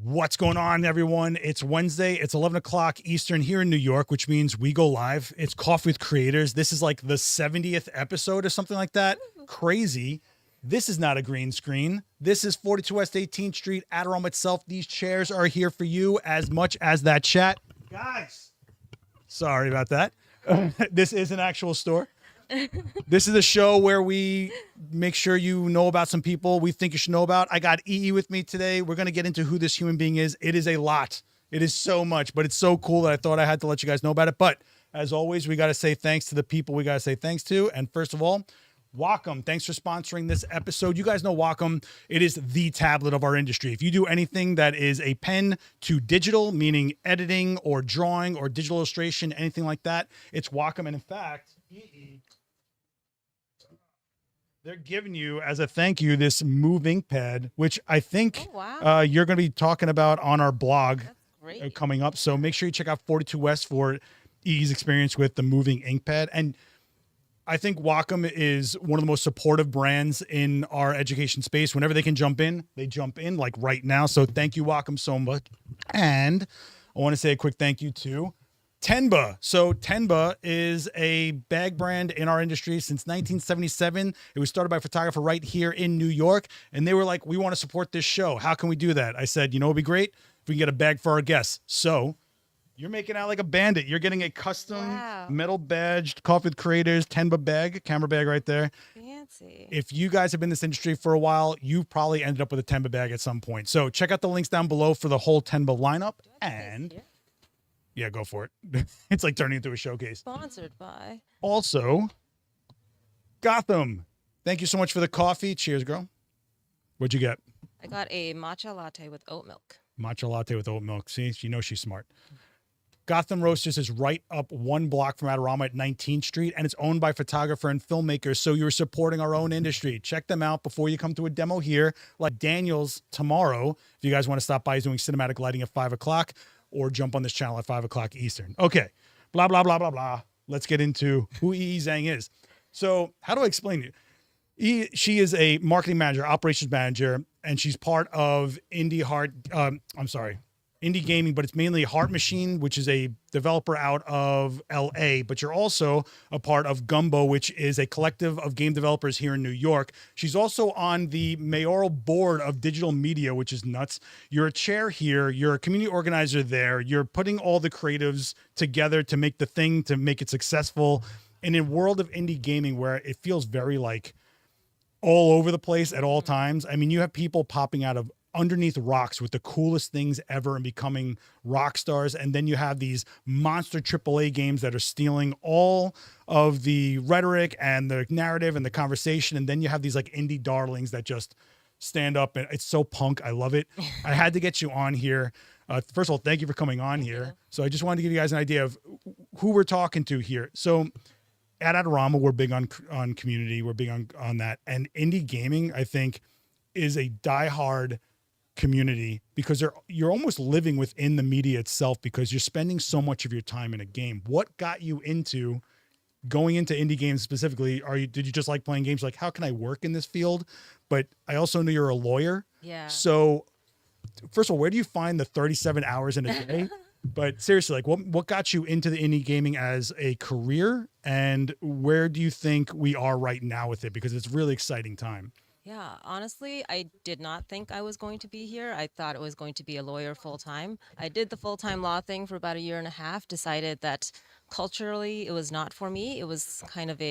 What's going on, everyone? It's Wednesday. It's 11 o'clock Eastern here in New York, which means we go live. It's Coffee with Creators. This is like the 70th episode or something like that. Crazy. This is not a green screen. This is 42 West 18th Street, Adorama itself. These chairs are here for you as much as that chat. Guys, sorry about that. This is an actual store. This is a show where we make sure you know about some people we think you should know about. I got Yiyi with me today. We're going to get into who this human being is. It is a lot. It is so much, but it's so cool that I thought I had to let you guys know about it. But as always, we got to say thanks to the people we got to say thanks to. And first of all, Wacom, thanks for sponsoring this episode. You guys know Wacom, it is the tablet of our industry. If you do anything that is a pen to digital, meaning editing or drawing or digital illustration, anything like that, it's Wacom. And in fact, they're giving you, as a thank you, this Move ink pad, which I think you're going to be talking about on our blog coming up. So make sure you check out 42 West for Yiyi's experience with the moving ink pad. And I think Wacom is one of the most supportive brands in our education space. Whenever they can jump in, they jump in, like right now. So thank you, Wacom, so much. And I want to say a quick thank you to Tenba. So Tenba is a bag brand in our industry since 1977. It was started by a photographer right here in New York. And they were like, we want to support this show. How can we do that? I said, you know, it'd be great if we can get a bag for our guests. So you're making out like a bandit. You're getting a custom metal badged Coffee with Creators Tenba bag, camera bag right there. Fancy. If you guys have been in this industry for a while, you've probably ended up with a Tenba bag at some point. So check out the links down below for the whole Tenba lineup. And yeah, go for it. It's like turning into a showcase. Sponsored by. Also, Gotham. Thank you so much for the coffee. Cheers, girl. What'd you get? I got a matcha latte with oat milk. Matcha latte with oat milk. See, you know she's smart. Gotham Roasters is right up one block from Adorama at 19th Street, and it's owned by photographer and filmmakers, so you're supporting our own industry. Check them out before you come to a demo here, like Daniel's tomorrow. If you guys want to stop by, he's doing cinematic lighting at 5 o'clock, or jump on this channel at 5 o'clock Eastern. Okay, blah, blah, blah, blah, blah. Let's get into who Yiyi Zhang is. So how do I explain it? She is a marketing manager, operations manager, and she's part of Indie Gaming, but it's mainly Heart Machine, which is a developer out of LA, but you're also a part of GUMBO, which is a collective of game developers here in New York. She's also on the mayoral board of digital media, which is nuts. You're a chair here. You're a community organizer there. You're putting all the creatives together to make the thing, to make it successful. And in a world of indie gaming where it feels very like all over the place at all times, I mean, you have people popping out of underneath rocks with the coolest things ever and becoming rock stars. And then you have these monster AAA games that are stealing all of the rhetoric and the narrative and the conversation. And then you have these like indie darlings that just stand up, and it's so punk. I love it. I had to get you on here. First of all, thank you for coming on here. So I just wanted to give you guys an idea of who we're talking to here. So at Adorama, we're big on community. We're big on that. And indie gaming, I think, is a diehard community because you're almost living within the media itself because you're spending so much of your time in a game. What got you into going into indie games specifically? Did you just like playing games? Like, how can I work in this field? But I also know you're a lawyer. Yeah. So first of all, where do you find the 37 hours in a day? But seriously, like what got you into the indie gaming as a career, and where do you think we are right now with it? Because it's a really exciting time. Yeah, honestly, I did not think I was going to be here. I thought it was going to be a lawyer full-time. I did the full-time law thing for about a year and a half, decided that culturally it was not for me. It was kind of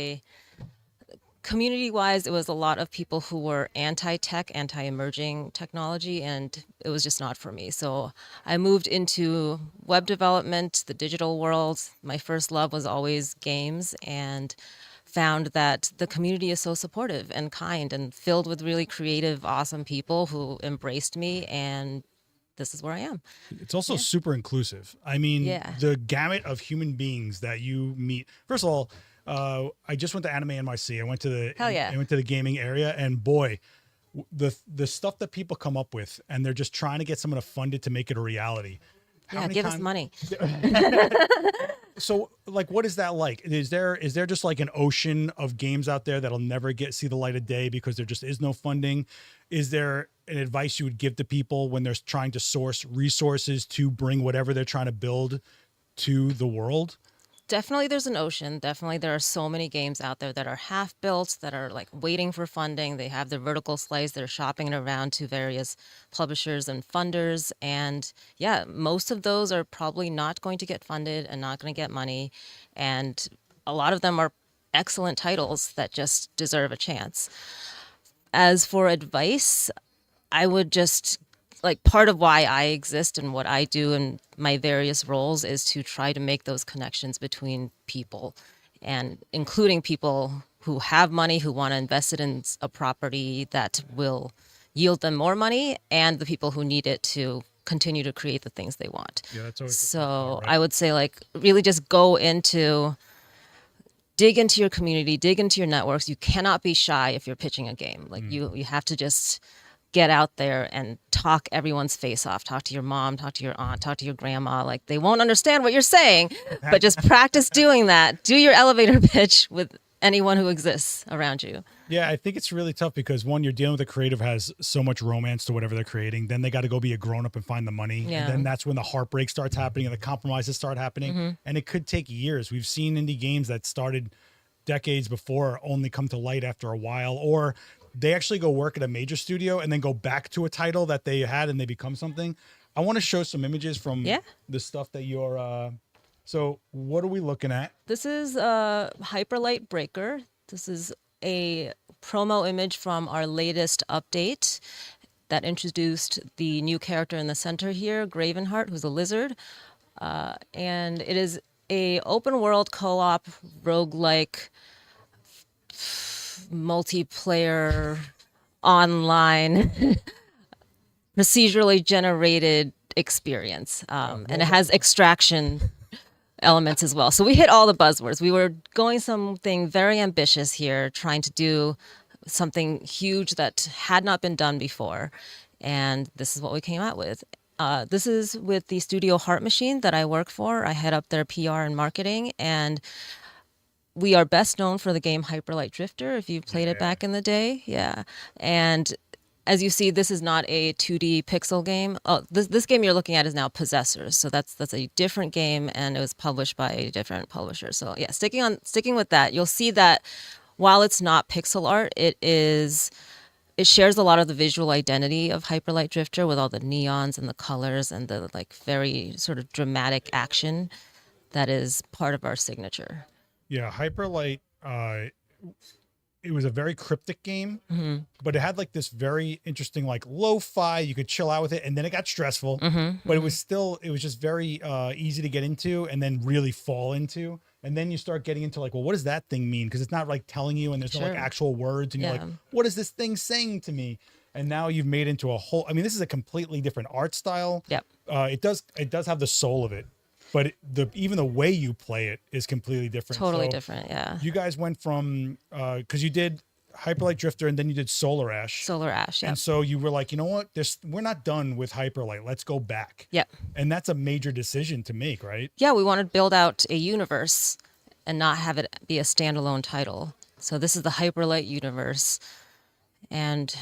community-wise, it was a lot of people who were anti-tech, anti-emerging technology, and it was just not for me. So I moved into web development, the digital world. My first love was always games, and found that the community is so supportive and kind and filled with really creative, awesome people who embraced me, and this is where I am. It's also super inclusive. I mean, the gamut of human beings that you meet. First of all, I just went to Anime NYC. I went to the gaming area, and boy, the stuff that people come up with, and they're just trying to get someone to fund it to make it a reality. How Yeah, many give us times? money. So, like, what is that like? Is there just like an ocean of games out there that'll never see the light of day because there just is no funding? Is there an advice you would give to people when they're trying to source resources to bring whatever they're trying to build to the world? Definitely there's an ocean. Definitely there are so many games out there that are half built, that are like waiting for funding. They have their vertical slice, they're shopping it around to various publishers and funders. And yeah, most of those are probably not going to get funded and not going to get money. And a lot of them are excellent titles that just deserve a chance. As for advice, I would just like, part of why I exist and what I do in my various roles is to try to make those connections between people, and including people who have money, who want to invest it in a property that will yield them more money, and the people who need it to continue to create the things they want. Yeah, that's always the tough So part, right? I would say, like, really just dig into your community, dig into your networks. You cannot be shy if you're pitching a game. Like, you have to just get out there and talk everyone's face off. Talk to your mom, talk to your aunt, talk to your grandma. Like, they won't understand what you're saying, but just practice doing that. Do your elevator pitch with anyone who exists around you. Yeah, I think it's really tough because one, you're dealing with a creative has so much romance to whatever they're creating. Then they got to go be a grown up and find the money. Yeah. And then that's when the heartbreak starts happening and the compromises start happening. And it could take years. We've seen indie games that started decades before only come to light after a while, or they actually go work at a major studio and then go back to a title that they had and they become something. I want to show some images from the stuff that you're, so what are we looking at? This is a Hyperlight Breaker. This is a promo image from our latest update that introduced the new character in the center here, Gravenheart, who's a lizard. And it is a open world co-op roguelike multiplayer online procedurally generated experience. And it has extraction elements as well. So we hit all the buzzwords. We were going something very ambitious here, trying to do something huge that had not been done before. And this is what we came out with. This is with the studio Heart Machine that I work for. I head up their PR and marketing, and we are best known for the game Hyperlight Drifter, if you've played it back in the day. Yeah. And as you see, this is not a 2D pixel game. Oh, this game you're looking at is now Possessor. So that's a different game, and it was published by a different publisher. So yeah, sticking with that, you'll see that while it's not pixel art, it shares a lot of the visual identity of Hyperlight Drifter with all the neons and the colors and the like very sort of dramatic action that is part of our signature. Yeah, Hyperlight, it was a very cryptic game, but it had like this very interesting, like lo-fi, you could chill out with it. And then it got stressful, but it was just very easy to get into and then really fall into. And then you start getting into like, well, what does that thing mean? Because it's not like telling you and there's no like actual words. And you're like, what is this thing saying to me? And now you've made into a whole, I mean, this is a completely different art style. Yep. It does have the soul of it. But even the way you play it is completely different. Totally different, yeah. You guys went from, because you did Hyperlight Drifter and then you did Solar Ash. Solar Ash, yeah. And so you were like, you know what? We're not done with Hyperlight. Let's go back. Yep. And that's a major decision to make, right? Yeah, we wanted to build out a universe and not have it be a standalone title. So this is the Hyperlight universe. And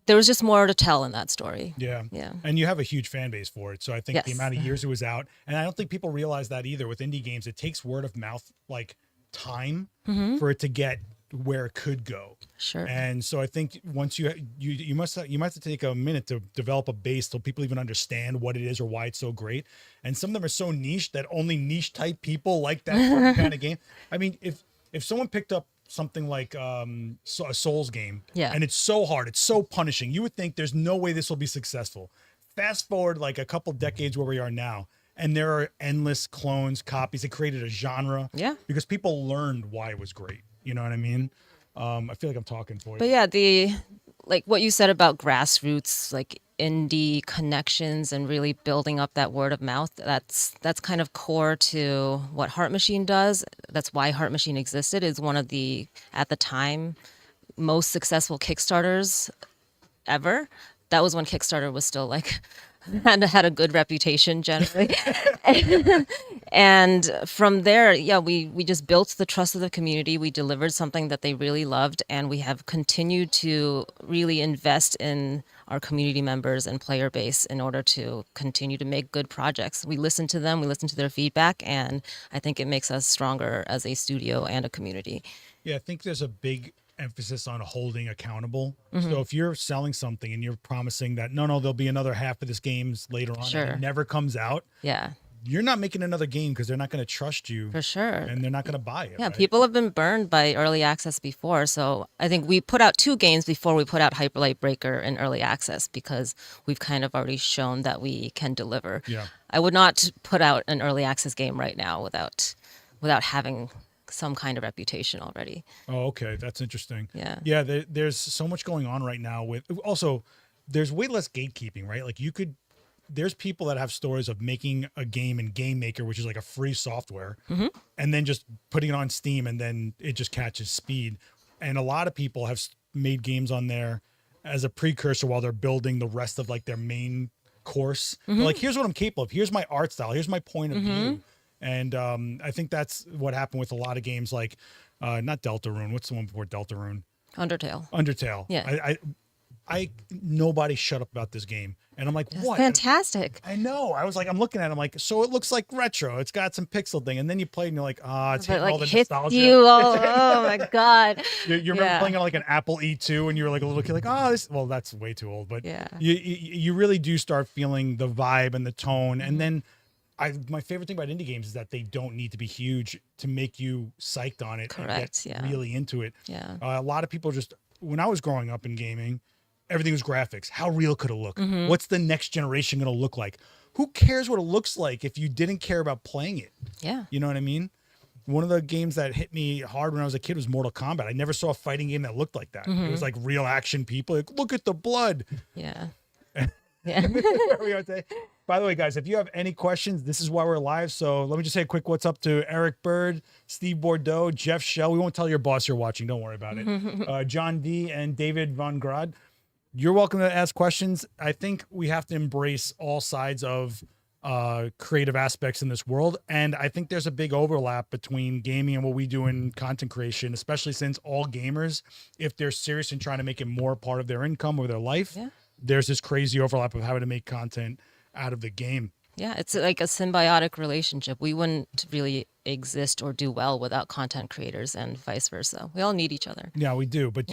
there was just more to tell in that story. Yeah. Yeah. And you have a huge fan base for it. So I think Yes. the amount of years it was out, and I don't think people realize that either with indie games, it takes word of mouth, like time for it to get where it could go. Sure. And so I think once you must have to take a minute to develop a base till people even understand what it is or why it's so great. And some of them are so niche that only niche type people like that kind of game. I mean, if someone picked up something like a Souls game, and it's so hard, it's so punishing, you would think there's no way this will be successful. Fast forward like a couple decades where we are now, and there are endless clones, copies. It created a genre, because people learned why it was great. You know what I mean? I feel like I'm talking for you. But yeah, like what you said about grassroots, like indie connections and really building up that word of mouth, that's kind of core to what Heart Machine does. That's why Heart Machine existed. Is one of the, at the time, most successful Kickstarters ever. That was when Kickstarter was still like and had a good reputation generally. And from there, yeah, we just built the trust of the community. We delivered something that they really loved, and we have continued to really invest in our community members and player base in order to continue to make good projects. We listen to them, we listen to their feedback, and I think it makes us stronger as a studio and a community. Yeah, I think there's a big emphasis on holding accountable. So if you're selling something and you're promising that no, there'll be another half of this games later on, Sure. and it never comes out, Yeah, you're not making another game because they're not going to trust you for sure. and they're not going to buy it. Yeah, right? people have been burned by early access before. So I think we put out 2 games before we put out Hyperlight Breaker in early access because we've kind of already shown that we can deliver. Yeah. I would not put out an early access game right now without having some kind of reputation already. Oh, okay. That's interesting. Yeah. Yeah. There's so much going on right now with also there's way less gatekeeping, right? Like there's people that have stories of making a game in Game Maker, which is like a free software, and then just putting it on Steam and then it just catches speed. And a lot of people have made games on there as a precursor while they're building the rest of like their main course. They're like, here's what I'm capable of. Here's my art style. Here's my point of view. And I think that's what happened with a lot of games like not Deltarune. What's the one before Deltarune? Undertale. Yeah. I nobody shut up about this game. And I'm like, That's what? fantastic. I know. I was like, I'm looking at it. I'm like, so it looks like retro. It's got some pixel thing. And then you play and you're like, it's But hitting all like the hits nostalgia. you all, oh my God. You remember playing on like an Apple E2 and you were like a little kid like, well, that's way too old. But Yeah. you really do start feeling the vibe and the tone. And then my favorite thing about indie games is that they don't need to be huge to make you psyched on it. Correct, And get yeah. really into it. Yeah. A lot of people when I was growing up in gaming, everything was graphics. How real could it look? What's the next generation going to look like? Who cares what it looks like if you didn't care about playing it? Yeah. You know what I mean? One of the games that hit me hard when I was a kid was Mortal Kombat. I never saw a fighting game that looked like that. It was like real action people. Like, look at the blood. Yeah. Yeah. Where we are today. By the way, guys, if you have any questions, this is why we're live. So let me just say a quick what's up to Eric Bird, Steve Bordeaux, Jeff Shell. We won't tell your boss you're watching. Don't worry about it. John D. and David Von Grad. You're welcome to ask questions. I think we have to embrace all sides of creative aspects in this world. And I think there's a big overlap between gaming and what we do in content creation, especially since all gamers, if they're serious in trying to make it more part of their income or their life, there's this crazy overlap of having to make content out of the game. Yeah, it's like a symbiotic relationship. We wouldn't really exist or do well without content creators and vice versa. We all need each other. Yeah, we do. But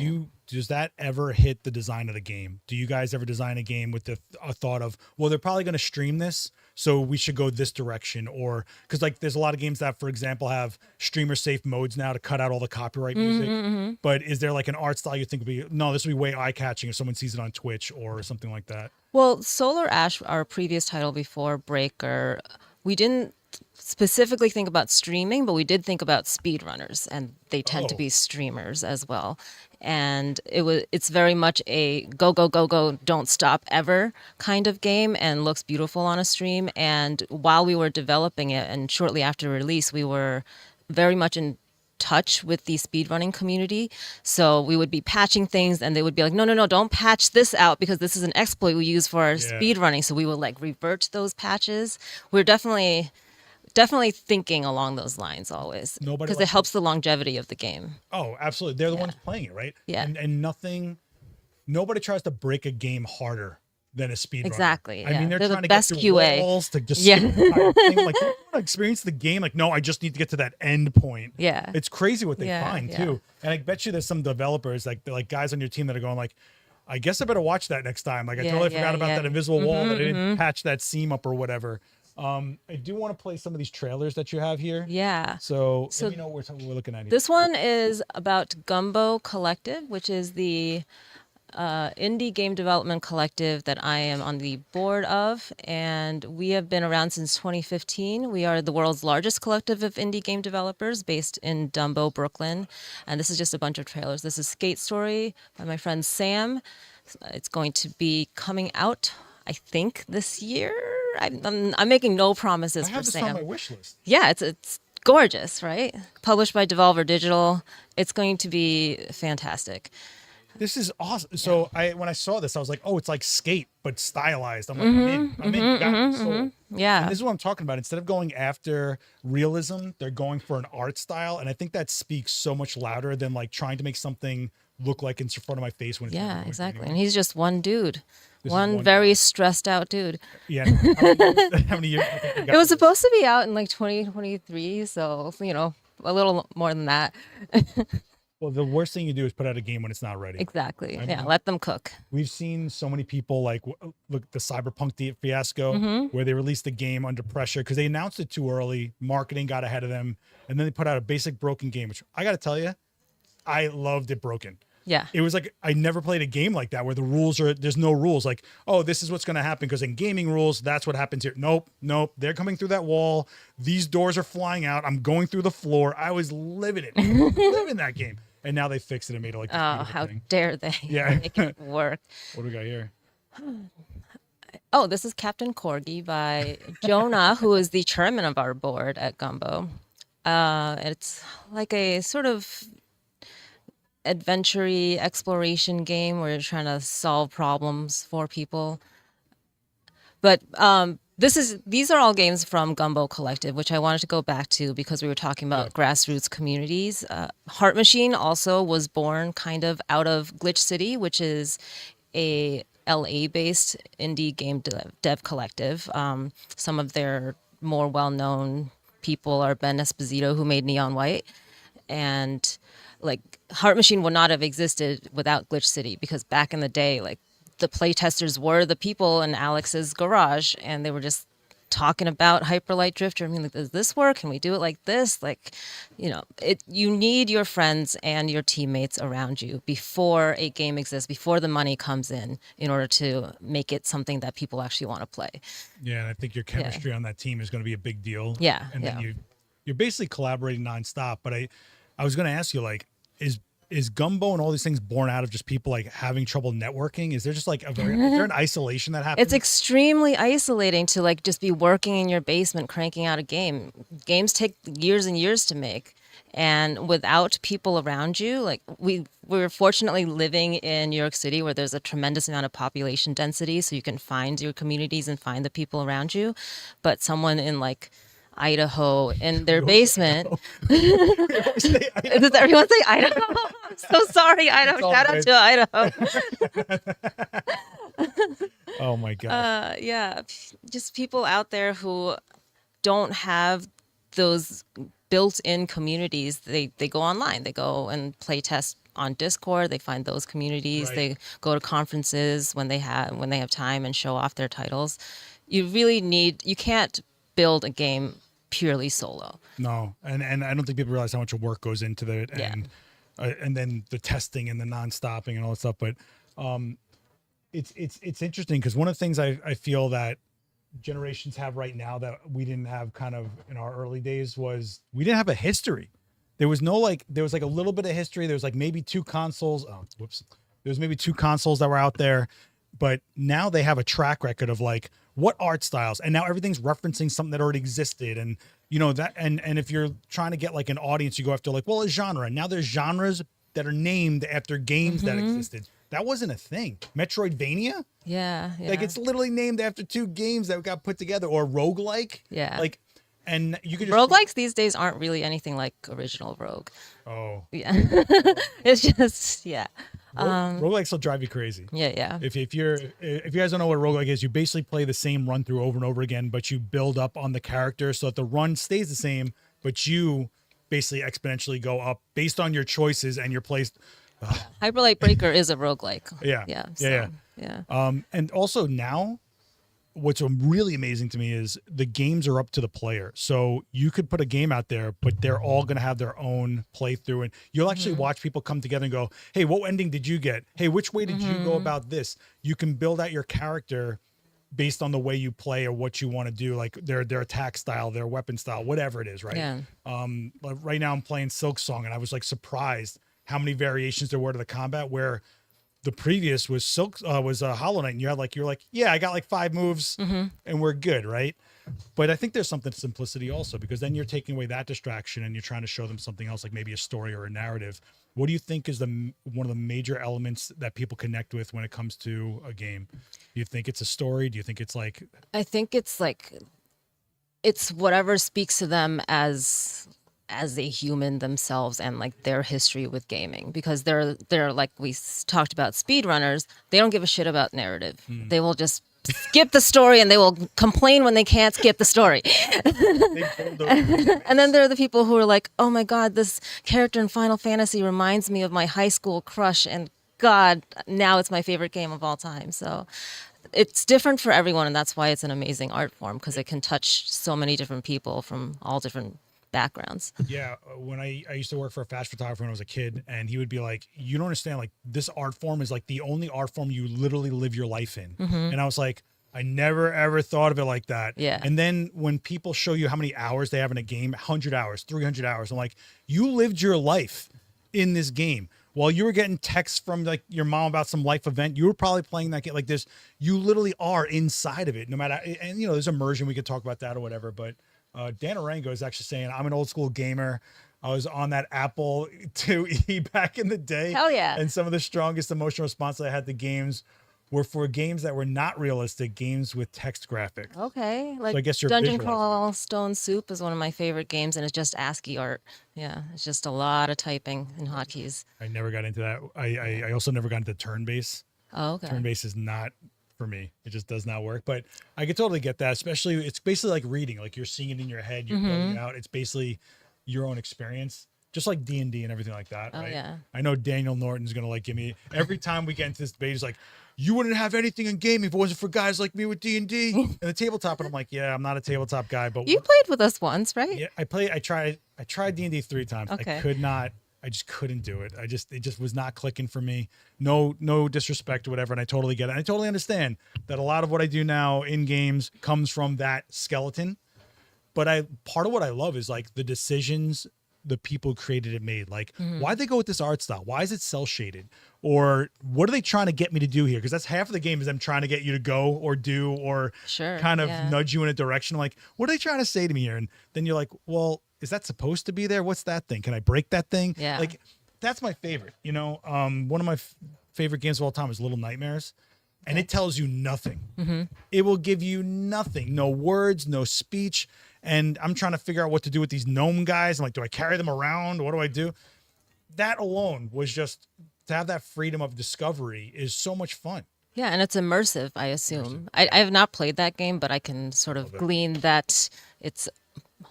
does that ever hit the design of the game? Do you guys ever design a game with a thought of, well, they're probably going to stream this, so we should go this direction? Or because like there's a lot of games that, for example, have streamer safe modes now to cut out all the copyright music. But is there like an art style you think would be, no, this would be way eye catching if someone sees it on Twitch or something like that? Well, Solar Ash, our previous title before Breaker, we didn't specifically think about streaming, but we did think about speedrunners, and they tend to be streamers as well. And it's very much a go, go, go, go, don't stop ever kind of game, and looks beautiful on a stream. And while we were developing it, and shortly after release, we were very much in touch with the speedrunning community. So we would be patching things and they would be like, no, don't patch this out because this is an exploit we use for our speedrunning. So we would like revert those patches. We're definitely thinking along those lines always, because it helps the longevity of the game. Oh, absolutely. They're the ones playing it, right? Yeah. And nobody tries to break a game harder than a speedrunner. Exactly. I mean, they're trying the to best get through QA. walls to just skip the entire thing. Like, you want to experience the game? Like, no, I just need to get to that end point. Yeah. It's crazy what they find yeah. too. And I bet you there's some developers like guys on your team that are going like, I guess I better watch that next time. Like I totally forgot about that invisible wall that I didn't patch that seam up or whatever. I do want to play some of these trailers that you have here. Yeah. So let me know what we're looking at here. This one is about GUMBO Collective, which is the indie game development collective that I am on the board of, and we have been around since 2015. We are the world's largest collective of indie game developers based in Dumbo, Brooklyn, and this is just a bunch of trailers. This is Skate Story by my friend Sam. It's going to be coming out, I think, this year. I'm making no promises for Sam. I have this on my wish list. Yeah, it's gorgeous, right? Published by Devolver Digital. It's going to be fantastic. This is awesome. So when I saw this, I was like, oh, it's like Skate, but stylized. I'm like, I'm in. Got me sold. Yeah. And this is what I'm talking about. Instead of going after realism, they're going for an art style. And I think that speaks so much louder than like trying to make something look like it's in front of my face when it's not Yeah, going exactly. anywhere. And he's just one dude. This is One one very guy. stressed out dude. Yeah. How many years? I think they got It was this? supposed to be out in like 2023, so a little more than that. Well, the worst thing you do is put out a game when it's not ready. Exactly. I Yeah, mean, let them cook. We've seen so many people like look the Cyberpunk fiasco where they released the game under pressure because they announced it too early. Marketing got ahead of them, and then they put out a basic broken game, which I got to tell you, I loved it broken. Yeah. It was like I never played a game like that where the rules there's no rules. Like, oh, this is what's going to happen because in gaming rules, that's what happens here. Nope. They're coming through that wall. These doors are flying out. I'm going through the floor. I was living it, living that game. And now they fixed it and made it like this Oh, beautiful how thing. dare they Yeah. make it work. What do we got here? Oh, this is Captain Corgi by Jonah, who is the chairman of our board at Gumbo. It's like a sort of adventure-y exploration game where you're trying to solve problems for people. But these are all games from Gumbo Collective, which I wanted to go back to because we were talking about grassroots communities. Heart Machine also was born kind of out of Glitch City, which is a LA-based indie game dev collective. Some of their more well-known people are Ben Esposito, who made Neon White, and like Heart Machine would not have existed without Glitch City because back in the day, like the playtesters were the people in Alex's garage and they were just talking about Hyperlight Drifter. I mean, like, does this work? Can we do it like this? Like, you need your friends and your teammates around you before a game exists, before the money comes in order to make it something that people actually want to play. Yeah, and I think your chemistry on that team is going to be a big deal. Yeah, and then you're basically collaborating nonstop. But I was going to ask you, like, is Gumbo and all these things born out of just people like having trouble networking? Is there just like is there an isolation that happens? It's extremely isolating to like just be working in your basement cranking out a game. Games take years and years to make. And without people around you, like we're fortunately living in New York City where there's a tremendous amount of population density, so you can find your communities and find the people around you. But someone in like Idaho in their basement. Does everyone say Idaho? I'm so sorry, Idaho. Shout out to Idaho. Oh my god. Yeah, just people out there who don't have those built-in communities. They go online. They go and play test on Discord. They find those communities. Right. They go to conferences when they have time and show off their titles. You can't build a game purely solo. No, and I don't think people realize how much work goes into it, and then the testing and the non-stopping and all that stuff. But it's interesting because one of the things I feel that generations have right now that we didn't have kind of in our early days was we didn't have a history. There was like a little bit of history. There was like maybe two consoles. There was maybe two consoles that were out there, but now they have a track record of like what art styles, and now everything's referencing something that already existed. And that, and if you're trying to get like an audience, you go after like, well, a genre. And now there's genres that are named after games that existed. That wasn't a thing. Metroidvania? Yeah. Like it's literally named after two games that got put together, or roguelike. Yeah. Like, and you could just roguelikes these days aren't really anything like original Rogue. Oh. Yeah. It's just roguelikes will drive you crazy. Yeah. If you guys don't know what roguelike is, you basically play the same run through over and over again, but you build up on the character so that the run stays the same, but you basically exponentially go up based on your choices and your place. Hyperlight Breaker is a roguelike. Yeah. And also now, what's really amazing to me is the games are up to the player. So you could put a game out there, but they're all going to have their own playthrough. And you'll actually watch people come together and go, hey, what ending did you get? Hey, which way did you go about this? You can build out your character based on the way you play or what you want to do, like their attack style, their weapon style, whatever it is, right? Yeah. Like right now I'm playing Silk Song, and I was like surprised how many variations there were to the combat, where the previous was Hollow Knight, and you're like, yeah, I got like 5 moves and we're good, right? But I think there's something to simplicity also, because then you're taking away that distraction and you're trying to show them something else, like maybe a story or a narrative. What do you think is one of the major elements that people connect with when it comes to a game? Do you think it's a story? Do you think it's like... I think it's like, it's whatever speaks to them as a human themselves and like their history with gaming, because they're like we talked about speedrunners. They don't give a shit about narrative. They will just skip the story and they will complain when they can't skip the story. And then there are the people who are like, oh my God, this character in Final Fantasy reminds me of my high school crush, and God, now it's my favorite game of all time. So it's different for everyone, and that's why it's an amazing art form, because it can touch so many different people from all different backgrounds. Yeah, when I used to work for a fashion photographer when I was a kid, and he would be like, you don't understand, like this art form is like the only art form you literally live your life in. And I was like, I never ever thought of it like that. Yeah. And then when people show you how many hours they have in a game, 100 hours, 300 hours, I'm like, you lived your life in this game. While you were getting texts from like your mom about some life event, you were probably playing that game like this. You literally are inside of it, no matter, and you know, there's immersion. We could talk about that or whatever, but Dan Arango is actually saying, I'm an old school gamer. I was on that Apple IIe back in the day. Hell yeah. And some of the strongest emotional responses I had to games were for games that were not realistic, games with text graphics. Okay, like So I guess you're Dungeon visualizing. Crawl Stone Soup is one of my favorite games, and it's just ASCII art. Yeah, it's just a lot of typing and hotkeys. I never got into that. I also never got into turn-based. Oh, okay. Turn-based is not for me. It just does not work. But I could totally get that, especially it's basically like reading. Like you're seeing it in your head, you're building it out. It's basically your own experience. Just like D&D and everything like that, right? Yeah. I know Daniel Norton's going to like give me, every time we get into this debate, he's like, you wouldn't have anything in gaming if it wasn't for guys like me with D&D and the tabletop. And I'm like, yeah, I'm not a tabletop guy, but You played with us once, right? yeah, I tried D&D 3 times. Okay. I just couldn't do it. It just was not clicking for me. No disrespect or whatever. And I totally get it. And I totally understand that a lot of what I do now in games comes from that skeleton. But part of what I love is like the decisions the people who created it made. Like, why'd they go with this art style? Why is it cell shaded? Or what are they trying to get me to do here? Because that's half of the game is them trying to get you to go or do or Sure, kind of yeah. nudge you in a direction. I'm like, what are they trying to say to me here? And then you're like, well, is that supposed to be there? What's that thing? Can I break that thing? Yeah. Like, that's my favorite. You know, one of my favorite games of all time is Little Nightmares. And it tells you nothing. It will give you nothing. No words, no speech. And I'm trying to figure out what to do with these gnome guys. I'm like, do I carry them around? What do I do? That alone was just, to have that freedom of discovery is so much fun. Yeah, and it's immersive, I assume. I have not played that game, but I can sort of glean that it's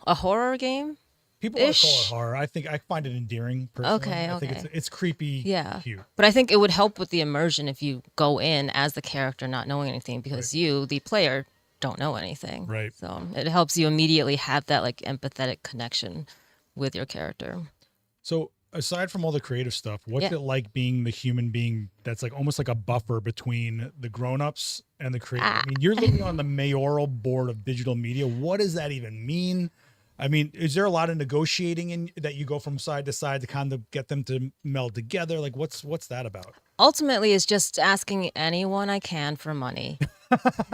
a horror game. People want to call Ish. it horror. I think I find it endearing personally. Okay, I think okay. it's creepy, Yeah. cute. But I think it would help with the immersion if you go in as the character not knowing anything, because you, the player, don't know anything. Right. So it helps you immediately have that like empathetic connection with your character. So aside from all the creative stuff, what's Yeah. it like being the human being that's like almost like a buffer between the grown-ups and the creative? I mean, you're living on the mayoral board of digital media. What does that even mean? I mean, is there a lot of negotiating in that you go from side to side to kind of get them to meld together? Like what's that about? Ultimately, it's just asking anyone I can for money.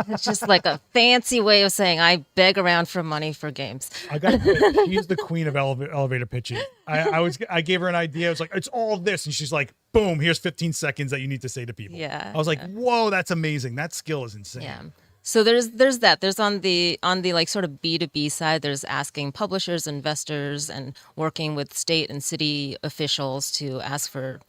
It's just like a fancy way of saying I beg around for money for games. I got to say, she's the queen of elevator pitching. I gave her an idea. I was like, it's all this. And she's like, boom, here's 15 seconds that you need to say to people. Yeah, I was like, whoa, that's amazing. That skill is insane. Yeah. So there's that. There's on the like sort of B2B side, there's asking publishers, investors, and working with state and city officials to ask for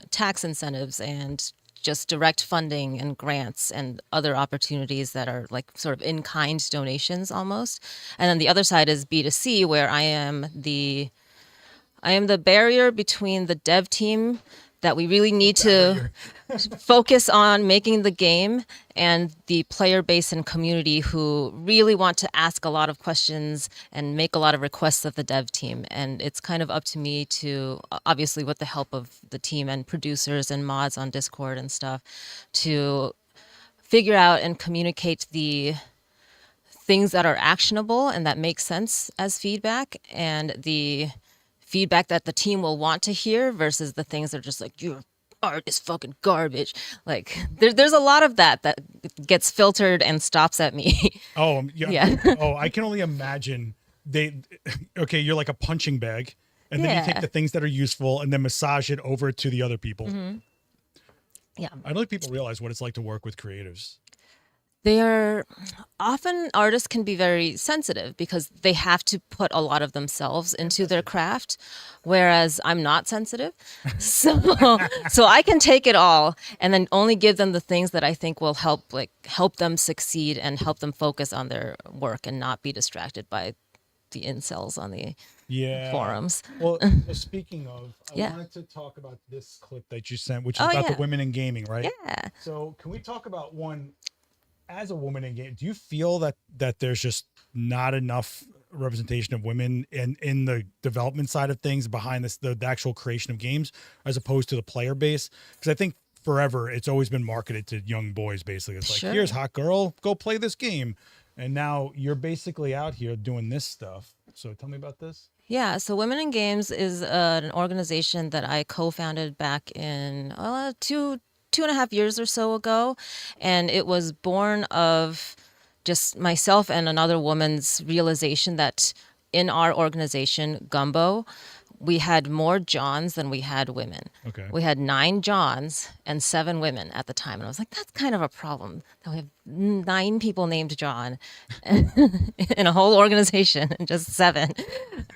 tax incentives and just direct funding and grants and other opportunities that are like sort of in-kind donations almost. And then the other side is B2C, where I am the barrier between the dev team that we really need to focus on making the game and the player base and community who really want to ask a lot of questions and make a lot of requests of the dev team. And it's kind of up to me to, obviously with the help of the team and producers and mods on Discord and stuff, to figure out and communicate the things that are actionable and that make sense as feedback, and the feedback that the team will want to hear versus the things that are just like, you're art is fucking garbage. Like there's a lot of that gets filtered and stops at me. Oh, yeah. Yeah. Oh, I can only imagine okay, you're like a punching bag, and then you take Yeah. the things that are useful and then massage it over to the other people. Yeah. I don't think people realize what it's like to work with creatives. They are often, artists can be very sensitive because they have to put a lot of themselves into their craft, whereas I'm not sensitive. So I can take it all and then only give them the things that I think will help them succeed and help them focus on their work and not be distracted by the incels on the forums. Well, speaking of, I Yeah. wanted to talk about this clip that you sent, which is Oh, about the yeah. women in gaming, right? Yeah. So can we talk about one, as a woman in game, do you feel that there's just not enough representation of women in the development side of things behind this, the actual creation of games, as opposed to the player base? Because I think forever it's always been marketed to young boys. Basically, it's like, Sure. here's hot girl, go play this game, and now you're basically out here doing this stuff. So tell me about this. Yeah, so Women in Games is an organization that I co-founded back in 2.5 years or so ago, and it was born of just myself and another woman's realization that in our organization, GUMBO, we had more Johns than we had women. Okay. We had 9 Johns and 7 women at the time. And I was like, that's kind of a problem that we have 9 people named John in a whole organization and just 7.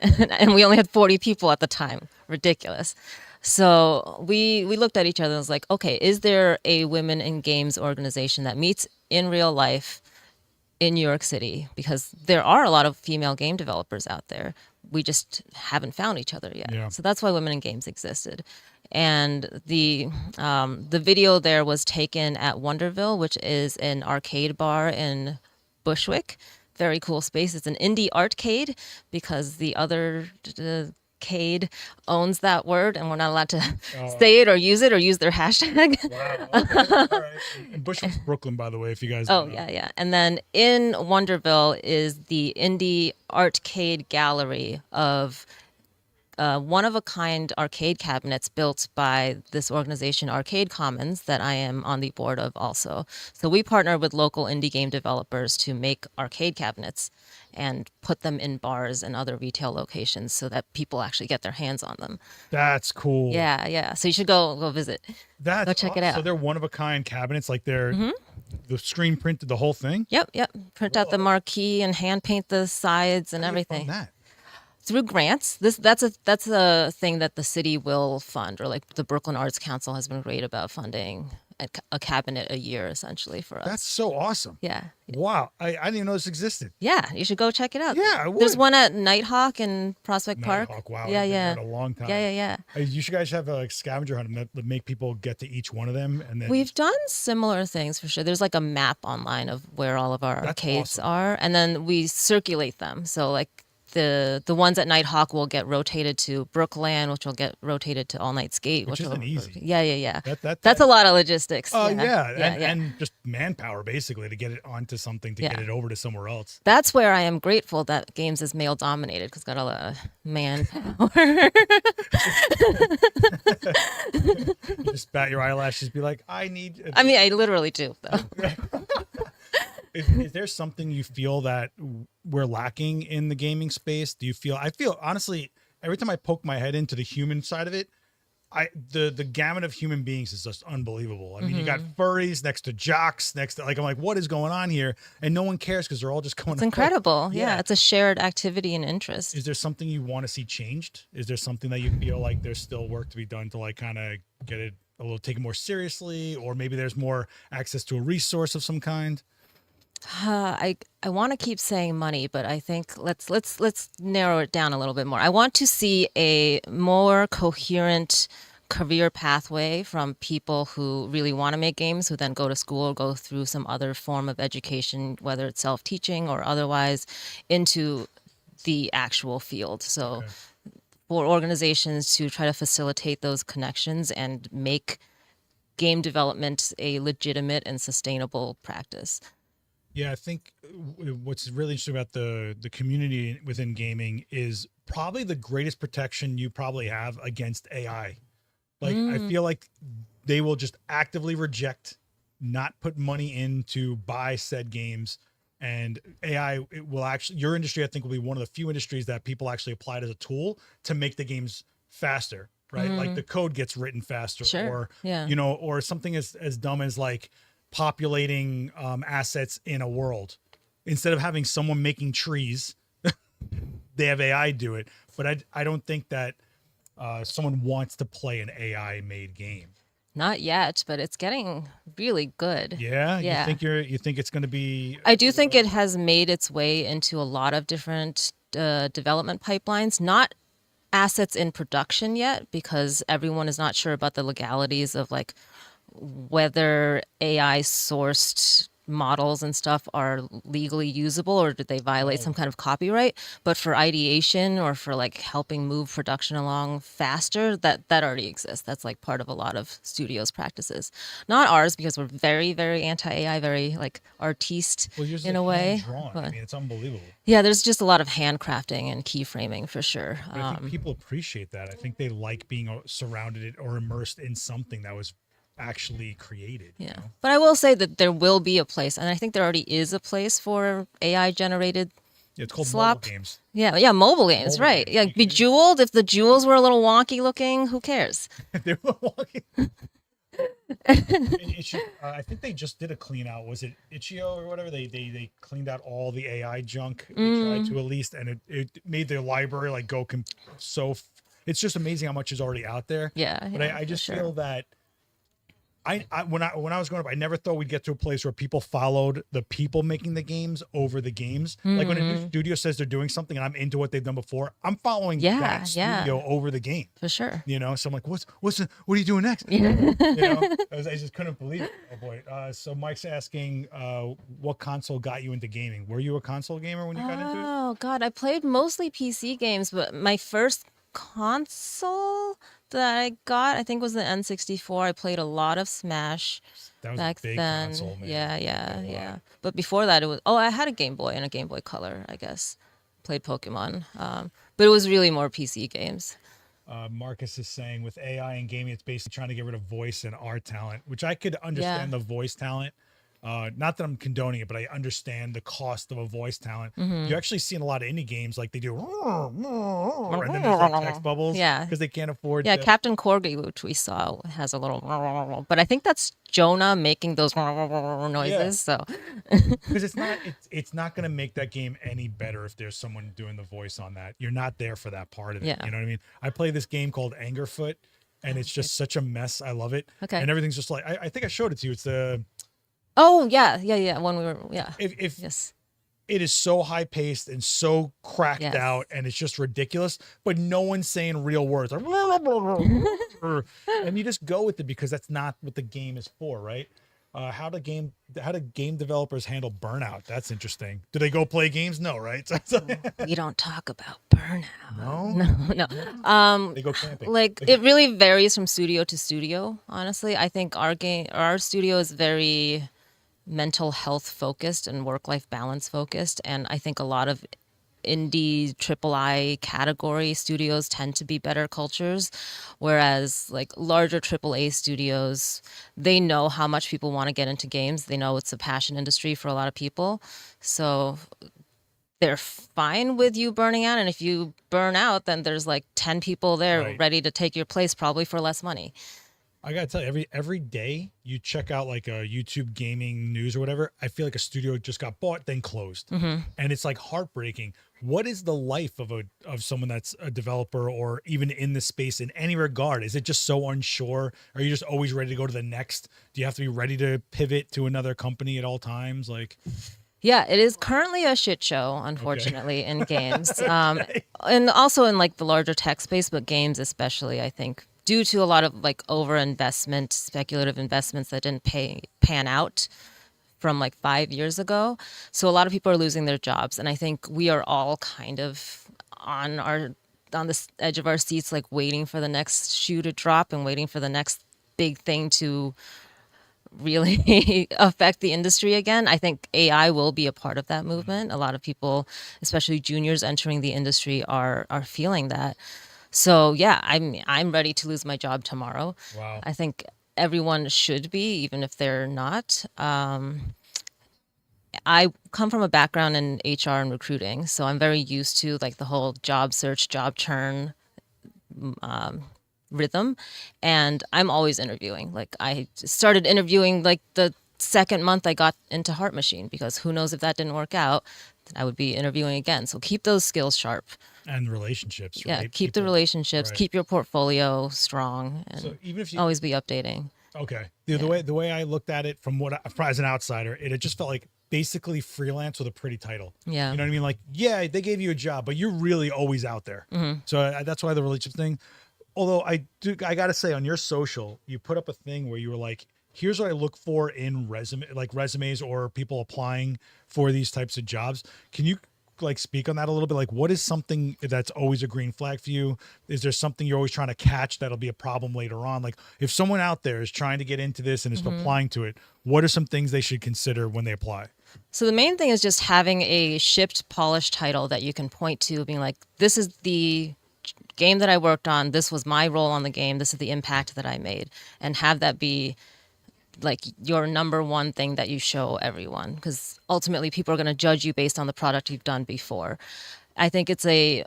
And we only had 40 people at the time. Ridiculous. So we looked at each other and was like, okay, is there a Women in Games organization that meets in real life in New York City? Because there are a lot of female game developers out there. We just haven't found each other yet. Yeah. So that's why Women in Games existed. And the video there was taken at Wonderville, which is an arcade bar in Bushwick. Very cool space. It's an indie artcade because the other Cade owns that word, and we're not allowed to say it or use their hashtag. Wow. Okay. All right. And Bushwick's Brooklyn, by the way, if you guys don't know. Yeah. And then in Wonderville is the indie artcade gallery of one-of-a-kind arcade cabinets built by this organization, Arcade Commons, that I am on the board of also. So we partner with local indie game developers to make arcade cabinets and put them in bars and other retail locations so that people actually get their hands on them. That's cool. Yeah. So you should go visit. Go check it out. So they're one-of-a-kind cabinets, like they're the screen printed the whole thing? Yep. Print out the marquee and hand paint the sides and How do you everything. fund that? Through grants. That's a thing that the city will fund, or like the Brooklyn Arts Council has been great about funding a cabinet a year essentially for us. That's so awesome. Yeah. Wow. I didn't even know this existed. Yeah, you should go check it out. Yeah, I would. There's one at Nighthawk in Prospect Park. Nighthawk, wow. Yeah, I've been yeah. there in a long time. Yeah. You should guys have a scavenger hunt that make people get to each one of them, and then We've done similar things for sure. There's like a map online of where all of our That's arcades awesome. are, and then we circulate them. So like the ones at Nighthawk will get rotated to Brookland, which will get rotated to All Night Skate, Which isn't will, easy. Yeah. That- That's a lot of logistics. and just manpower basically to get it onto something to Yeah. get it over to somewhere else. That's where I am grateful that games is male dominated because got a lot of manpower. You just bat your eyelashes, be like, I need. I mean, I literally do though. Is there something you feel that we're lacking in the gaming space? Do you feel? I feel honestly, every time I poke my head into the human side of it, the gamut of human beings is just unbelievable. I mean, you got furries next to jocks, next to I'm like, what is going on here? And no one cares because they're all just going. It's incredible. Yeah, it's a shared activity and interest. Is there something you want to see changed? Is there something that you feel like there's still work to be done to like kind of get it a little taken more seriously, or maybe there's more access to a resource of some kind? I want to keep saying money, but I think let's narrow it down a little bit more. I want to see a more coherent career pathway from people who really want to make games, who then go to school or go through some other form of education, whether it's self-teaching or otherwise, into the actual field. So for organizations to try to facilitate those connections and make game development a legitimate and sustainable practice. Yeah, I think what's really interesting about the community within gaming is probably the greatest protection you probably have against AI. Like I feel like they will just actively reject, not put money in to buy said games. And AI, it will actually, your industry, I think, will be one of the few industries that people actually apply it as a tool to make the games faster, right? Like the code gets written faster, Sure. or, Yeah. you know, or something as dumb as like populating assets in a world. Instead of having someone making trees, they have AI do it. But I don't think that someone wants to play an AI made game. Not yet, but it's getting really good. Yeah, Yeah. you think it's going to be? I do think it has made its way into a lot of different development pipelines, not assets in production yet, because everyone is not sure about the legalities of like whether AI sourced models and stuff are legally usable or did they violate some kind of copyright. But for ideation or for like helping move production along faster, that already exists. That's like part of a lot of studios practices, not ours, because we're very, very anti-AI, very like artiste in a way. Drawn. I mean, it's unbelievable. Yeah, there's just a lot of handcrafting and keyframing for sure. But I think people appreciate that. I think they like being surrounded or immersed in something that was actually created. Yeah. You know? But I will say that there will be a place, and I think there already is a place for AI generated. Yeah, it's called slop mobile games. Yeah, mobile games, Mobile right. games. Yeah, Bejeweled, if the jewels were a little wonky looking, who cares? They were walking. It should, I think they just did a clean out. Was it Itch.io or whatever? They cleaned out all the AI junk. They tried to at least, and it made their library like go it's just amazing how much is already out there. Yeah. But I just feel that when I was growing up, I never thought we'd get to a place where people followed the people making the games over the games. Like when a new studio says they're doing something and I'm into what they've done before, I'm following that studio over the game. For sure. You know, so I'm like, what are you doing next? Yeah. You know, I just couldn't believe it. Oh boy. So Mike's asking, what console got you into gaming? Were you a console gamer when you got into it? Oh God, I played mostly PC games, but my first console that I got, I think, was the N64. I played a lot of Smash That was back a big then. console, man. Yeah. But before that, it was I had a Game Boy and a Game Boy Color, I guess. Played Pokemon, but it was really more PC games. Marcus is saying with AI and gaming, it's basically trying to get rid of voice and art talent, which I could understand the voice talent. Not that I'm condoning it, but I understand the cost of a voice talent. You actually see in a lot of indie games, like they do, and then there's like text bubbles, because they can't afford. Yeah, Captain Corgi, which we saw, has a little, but I think that's Jonah making those noises. So because it's not going to make that game any better if there's someone doing the voice on that. You're not there for that part of it. Yeah. You know what I mean? I play this game called Angerfoot, and it's just such a mess. I love it. Okay. And everything's just like I think I showed it to you. It's the Oh yeah. When we were if yes. It is so high paced and so cracked out, and it's just ridiculous. But no one's saying real words, like, and you just go with it because that's not what the game is for, right? How do game developers handle burnout? That's interesting. Do they go play games? No, right? We don't talk about burnout. No. They go camping. It really varies from studio to studio. Honestly, I think our studio is very mental health focused and work-life balance focused, and I think a lot of indie AAA category studios tend to be better cultures, whereas like larger AAA studios, they know how much people want to get into games. They know it's a passion industry for a lot of people, so they're fine with you burning out. And if you burn out, then there's like 10 people there ready to take your place, probably for less money. I gotta tell you, every day you check out like a YouTube gaming news or whatever, I feel like a studio just got bought, then closed, and it's like heartbreaking. What is the life of someone that's a developer or even in this space in any regard? Is it just so unsure? Are you just always ready to go to the next? Do you have to be ready to pivot to another company at all times? Like, yeah, it is currently a shit show, unfortunately, in games, and also in like the larger tech space, but games especially, I think, due to a lot of like overinvestment, speculative investments that didn't pan out from like 5 years ago. So a lot of people are losing their jobs, and I think we are all kind of on the edge of our seats, like waiting for the next shoe to drop and waiting for the next big thing to really affect the industry again. I think AI will be a part of that movement. A lot of people, especially juniors entering the industry, are feeling that. So yeah, I'm ready to lose my job tomorrow. Wow. I think everyone should be, even if they're not. I come from a background in HR and recruiting, so I'm very used to like the whole job search, job churn rhythm, and I'm always interviewing. Like I started interviewing like the second month I got into Heart Machine, because who knows, if that didn't work out, I would be interviewing again. So keep those skills sharp. And relationships, Yeah, right? keep the People, relationships, right. keep your portfolio strong, So and even if you, always be updating. okay, Yeah. the way I looked at it from what as an outsider, it just felt like basically freelance with a pretty title. Yeah. You know what I mean? Like, yeah, they gave you a job, but you're really always out there. So that's why the relationship thing. Although I gotta say, on your social, you put up a thing where you were like, here's what I look for in resumes or people applying for these types of jobs. Can you like speak on that a little bit? Like, what is something that's always a green flag for you? Is there something you're always trying to catch that'll be a problem later on? Like, if someone out there is trying to get into this and is applying to it, what are some things they should consider when they apply? So the main thing is just having a shipped, polished title that you can point to, being like, this is the game that I worked on. This was my role on the game. This is the impact that I made. And have that be like your number one thing that you show everyone, because ultimately people are going to judge you based on the product you've done before. I think it's a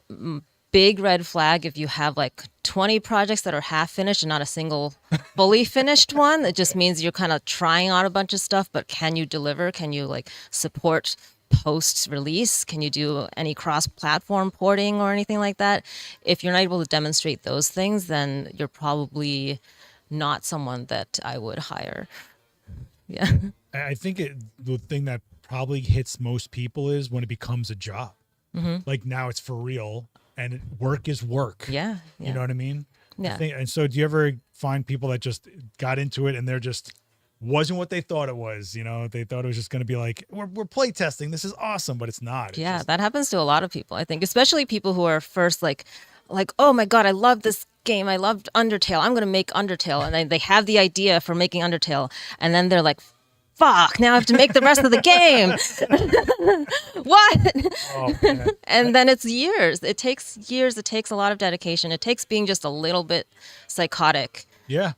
big red flag if you have like 20 projects that are half finished and not a single fully finished one. It just means you're kind of trying out a bunch of stuff, but can you deliver? Can you like support post release? Can you do any cross platform porting or anything like that? If you're not able to demonstrate those things, then you're probably not someone that I would hire. Yeah. I think the thing that probably hits most people is when it becomes a job. Like now it's for real, and work is work. Yeah. You know what I mean? Yeah. And so do you ever find people that just got into it and they're just wasn't what they thought it was? You know, they thought it was just going to be like, we're play testing. This is awesome, but it's not. It's Yeah, just, that happens to a lot of people, I think, especially people who are first like, oh my God, I love this game. I loved Undertale. I'm going to make Undertale. And they have the idea for making Undertale. And then they're like, fuck, now I have to make the rest of the game. What? oh, man. And then it's years. It takes years. It takes a lot of dedication. It takes being just a little bit psychotic Yeah.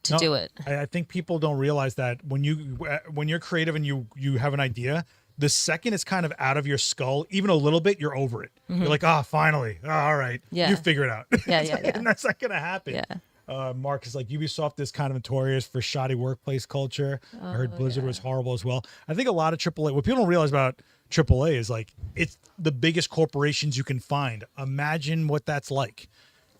to do it. I think people don't realize that when you're creative and you have an idea, the second it's kind of out of your skull, even a little bit, you're over it. You're like, finally. Oh, all right. Yeah. You figure it out. Yeah. And that's not going to happen. Yeah. Mark is like, Ubisoft is kind of notorious for shoddy workplace culture. I heard Blizzard was horrible as well. I think a lot of AAA, what people don't realize about AAA is like, it's the biggest corporations you can find. Imagine what that's like.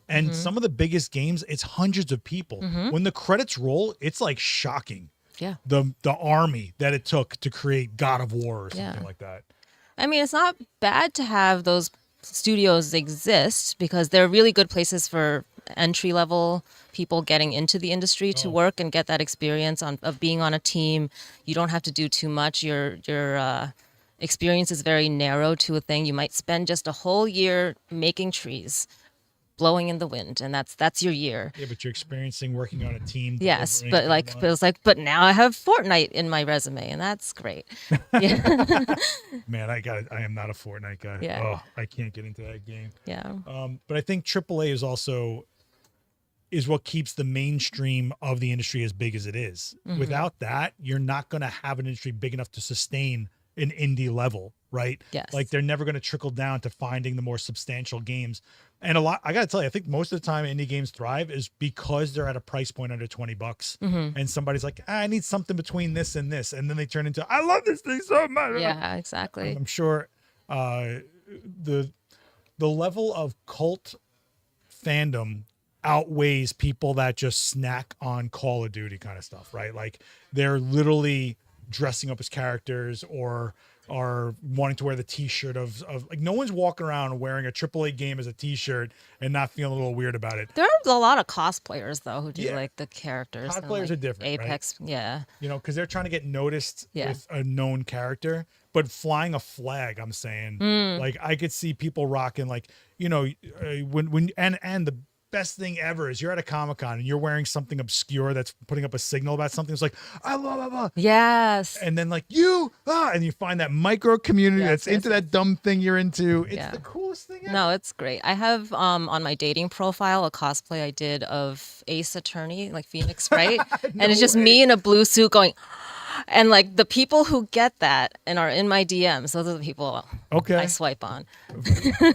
And some of the biggest games, it's hundreds of people. When the credits roll, it's like shocking. Yeah. The army that it took to create God of War or something like that. I mean, it's not bad to have those studios exist, because they're really good places for entry level people getting into the industry to work and get that experience of being on a team. You don't have to do too much. Your experience is very narrow to a thing. You might spend just a whole year making trees, blowing in the wind, and that's your year. Yeah, but you're experiencing working on a team. Yes, but now I have Fortnite in my resume, and that's great. Yeah. Man, I am not a Fortnite guy. Yeah. Oh, I can't get into that game. Yeah. But I think AAA is what keeps the mainstream of the industry as big as it is. Without that, you're not going to have an industry big enough to sustain an indie level, right? Yes. Like they're never going to trickle down to finding the more substantial games. And I got to tell you, I think most of the time indie games thrive is because they're at a price point under $20. And somebody's like, I need something between this and this. And then they turn into, I love this thing so much. Yeah, exactly. I'm sure the level of cult fandom outweighs people that just snack on Call of Duty kind of stuff, right? Like they're literally dressing up as characters or are wanting to wear the t-shirt of like no one's walking around wearing a AAA game as a t-shirt and not feeling a little weird about it. There are a lot of cosplayers though who do Yeah. like the characters. Cosplayers like are different, Apex, right? yeah. You know, because they're trying to get noticed Yeah. with a known character, but flying a flag, I'm saying, like I could see people rocking like, you know, when and the best thing ever is you're at a Comic-Con and you're wearing something obscure that's putting up a signal about something. It's like, I love. Yes. And then like and you find that micro community that's into that dumb thing you're into. It's the coolest thing ever. No, it's great. I have on my dating profile a cosplay I did of Ace Attorney, like Phoenix, right? And it's just me in a blue suit going, and like the people who get that and are in my DMs, those are the people I swipe on.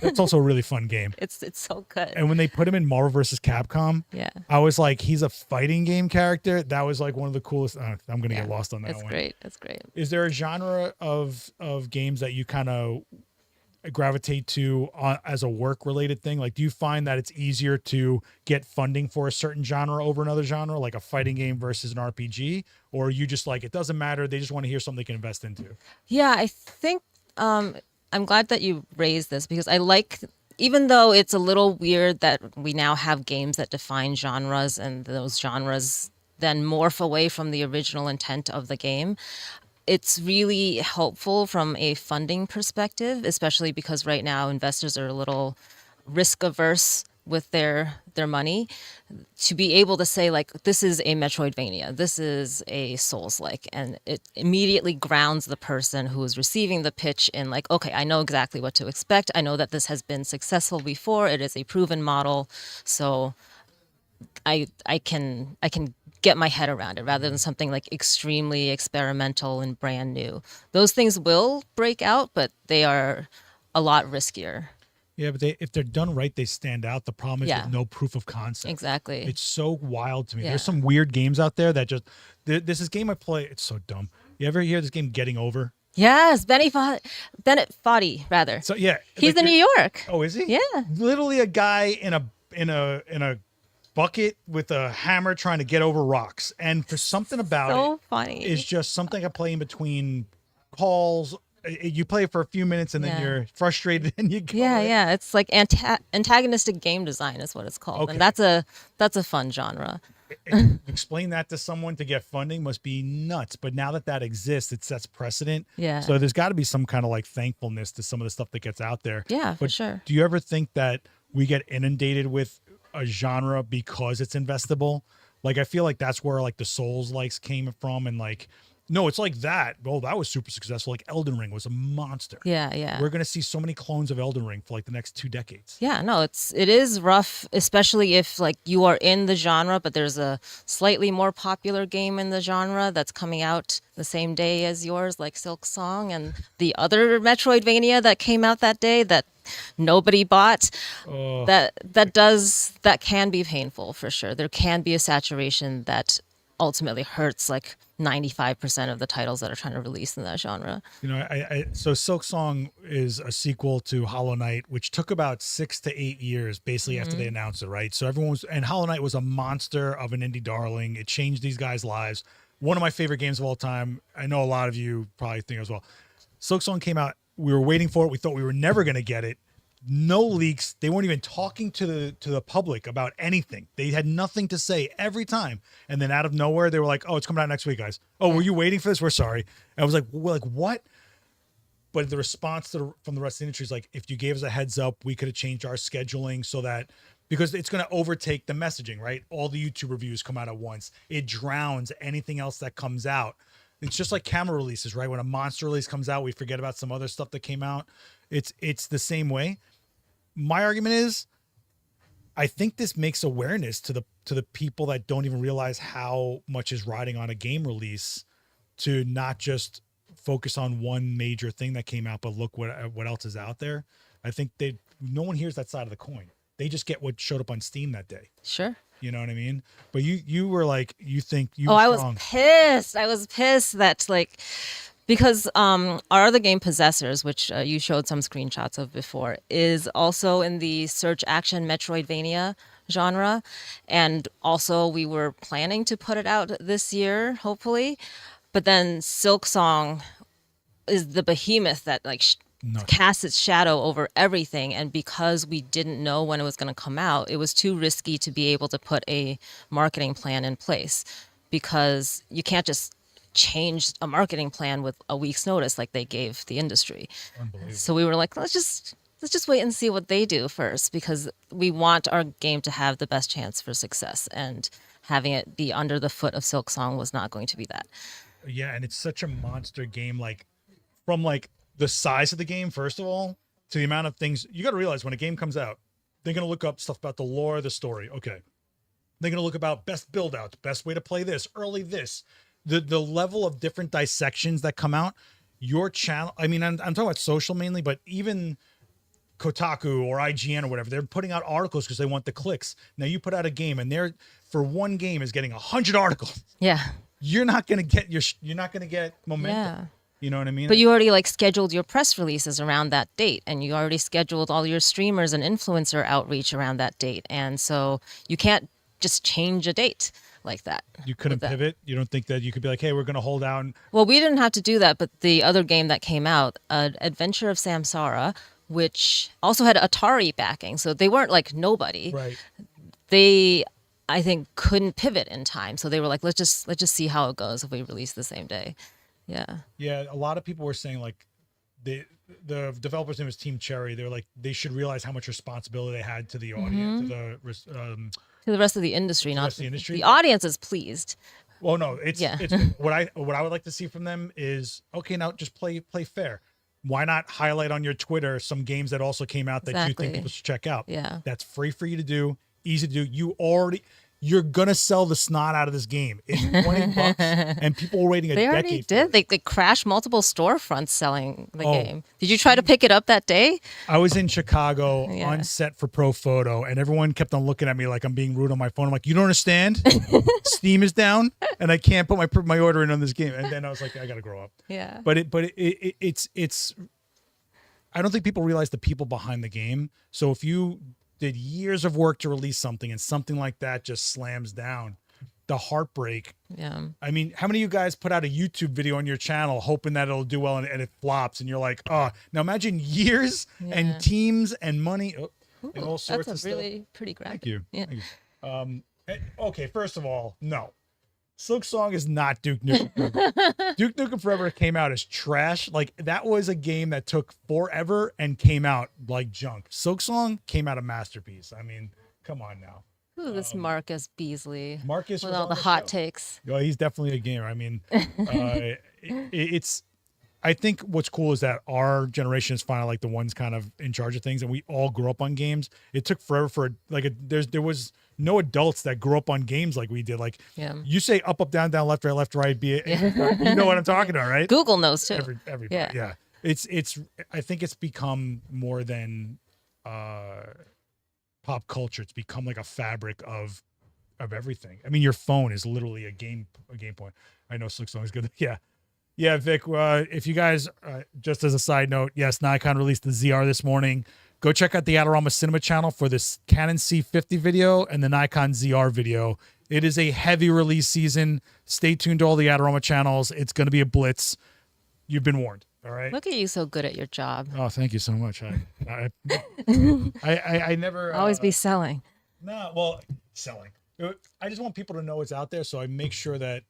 That's also a really fun game. It's so good. And when they put him in Marvel vs. Capcom, I was like, he's a fighting game character. That was like one of the coolest. I'm going to get lost on that one. It's great. Is there a genre of games that you kind of gravitate to as a work related thing? Like, do you find that it's easier to get funding for a certain genre over another genre, like a fighting game versus an RPG? Or are you just like, it doesn't matter, they just want to hear something they can invest into? Yeah, I think I'm glad that you raised this, because I like, even though it's a little weird that we now have games that define genres and those genres then morph away from the original intent of the game, it's really helpful from a funding perspective, especially because right now investors are a little risk averse with their money, to be able to say like, this is a Metroidvania, this is a Souls-like, and it immediately grounds the person who is receiving the pitch in like, okay, I know exactly what to expect. I know that this has been successful before. It is a proven model, so I can get my head around it, rather than something like extremely experimental and brand new. Those things will break out, but they are a lot riskier. Yeah, but if they're done right, they stand out. The problem is with no proof of concept. Exactly. It's so wild to me. There's some weird games out there that just, there's this game I play, it's so dumb. You ever hear this game Getting Over? Yes, Bennett Foddy, rather. So yeah. He's in New York. Oh, is he? Yeah. Literally a guy in a bucket with a hammer trying to get over rocks, and for something about funny. It's just something I play in between calls. You play it for a few minutes and then you're frustrated and you go. Yeah. It's like antagonistic game design is what it's called, and that's a fun genre. Explain that to someone to get funding must be nuts. But now that exists, it sets precedent. Yeah. So there's got to be some kind of like thankfulness to some of the stuff that gets out there. Yeah, but for sure. Do you ever think that we get inundated with a genre because it's investable? Like, I feel like that's where like the Souls likes came from, and like, no, it's like that. Oh, that was super successful. Like Elden Ring was a monster. Yeah. We're gonna see so many clones of Elden Ring for like the next 2 decades. Yeah, no, it is rough, especially if like you are in the genre, but there's a slightly more popular game in the genre that's coming out the same day as yours, like Silk Song and the other Metroidvania that came out that day that nobody bought. That can be painful for sure. There can be a saturation that ultimately hurts like 95% of the titles that are trying to release in that genre. You know, so Silk Song is a sequel to Hollow Knight, which took about 6 to 8 years basically after they announced it, right? So and Hollow Knight was a monster of an indie darling. It changed these guys' lives. One of my favorite games of all time. I know a lot of you probably think as well. Silk Song came out. We were waiting for it. We thought we were never going to get it. No leaks. They weren't even talking to the public about anything. They had nothing to say every time. And then out of nowhere, they were like, "Oh, it's coming out next week, guys. Oh, were you waiting for this? We're sorry." I was like, what? But the response from the rest of the industry is like, if you gave us a heads up, we could have changed our scheduling so that, because it's going to overtake the messaging, right? All the YouTube reviews come out at once. It drowns anything else that comes out. It's just like camera releases, right? When a monster release comes out, we forget about some other stuff that came out. It's the same way. My argument is, I think this makes awareness to the people that don't even realize how much is riding on a game release, to not just focus on one major thing that came out, but look what else is out there. I think no one hears that side of the coin. They just get what showed up on Steam that day. Sure. You know what I mean? But you were like, you think you I were was pissed. I was pissed that like, because our other game, Possessors, which you showed some screenshots of before, is also in the search action Metroidvania genre. And also we were planning to put it out this year, hopefully. But then Silk Song is the behemoth that like casts its shadow over everything. And because we didn't know when it was going to come out, it was too risky to be able to put a marketing plan in place, because you can't just change a marketing plan with a week's notice like they gave the industry. So we were like, let's just let's just wait and see what they do first, because we want our game to have the best chance for success, and having it be under the foot of Silksong was not going to be that. Yeah, and it's such a monster game, like from like the size of the game, first of all, to the amount of things you got to realize when a game comes out, they're going to look up stuff about the lore, the story. Okay. They're going to look about best build outs, best way to play this, early this, the level of different dissections that come out. Your channel, I mean, I'm talking about social mainly, but even Kotaku or IGN or whatever, they're putting out articles because they want the clicks. Now you put out a game and they're for one game is getting 100 articles. Yeah. You're not going to get you're not going to get momentum. Yeah. You know what I mean? But you already like scheduled your press releases around that date, and you already scheduled all your streamers and influencer outreach around that date. And so you can't just change a date like that. You couldn't pivot. You don't think that you could be like, hey, we're going to hold down. Well, we didn't have to do that, but the other game that came out, Adventure of Samsara, which also had Atari backing, so they weren't like nobody. Right. They, I think, couldn't pivot in time, so they were like, let's just see how it goes if we release the same day. Yeah. Yeah, a lot of people were saying like the developer's name was Team Cherry. They were like they should realize how much responsibility they had to the audience, To the rest of the industry, not rest of the industry. The audience is pleased. Well, no, it's what I would like to see from them is okay. Now just play fair. Why not highlight on your Twitter some games that also came out that you think people should check out? Yeah, that's free for you to do, easy to do. You're gonna sell the snot out of this game. It's $20, and people were waiting a decade. They already did. They crashed multiple storefronts selling the game. Did you try to pick it up that day? I was in Chicago on set for Pro Photo, and everyone kept on looking at me like I'm being rude on my phone. I'm like, you don't understand? Steam is down, and I can't put my order in on this game. And then I was like, I gotta grow up. Yeah. But it's. I don't think people realize the people behind the game. So if you did years of work to release something and something like that just slams down, the heartbreak. Yeah. I mean, how many of you guys put out a YouTube video on your channel hoping that it'll do well and it flops and you're like, oh, now imagine years and teams and money and all sorts of stuff. That's really pretty graphic. Thank you. Yeah. Thank you. Okay, first of all, no. Silksong is not Duke Nukem Forever. Duke Nukem Forever came out as trash. Like, that was a game that took forever and came out like junk. Silksong came out a masterpiece. I mean, come on now. Ooh, this Marcus Beasley. Marcus with was all on the the hot show. takes. Well, he's definitely a gamer. I mean, it's. I think what's cool is that our generation is finally like the ones kind of in charge of things, and we all grew up on games. It took forever for there was no adults that grew up on games like we did. Like you say up, down, left, right, be it. You know what I'm talking about, right? Google knows too. Everybody, yeah. It's. I think it's become more than pop culture. It's become like a fabric of everything. I mean, your phone is literally a game point. I know Silksong is good. Yeah, Vic, if you guys, just as a side note, yes, Nikon released the ZR this morning. Go check out the Adorama Cinema channel for this Canon C50 video and the Nikon ZR video. It is a heavy release season. Stay tuned to all the Adorama channels. It's going to be a blitz. You've been warned, all right? Look at you, so good at your job. Oh, thank you so much. I never... Always be selling. No, well, selling. I just want people to know it's out there, so I make sure that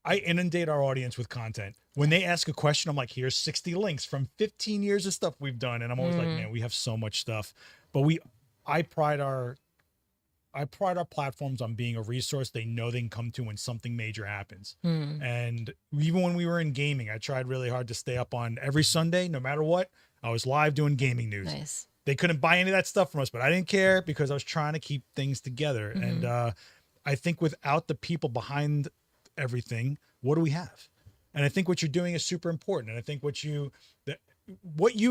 I inundate our audience with content. When they ask a question, I'm like, here's 60 links from 15 years of stuff we've done. And I'm always like, man, we have so much stuff. But I pride our platforms on being a resource they know they can come to when something major happens. And even when we were in gaming, I tried really hard to stay up on every Sunday, no matter what. I was live doing gaming news. Nice. They couldn't buy any of that stuff from us, but I didn't care because I was trying to keep things together. And I think without the people behind everything, what do we have? And I think what you're doing is super important. And I think what you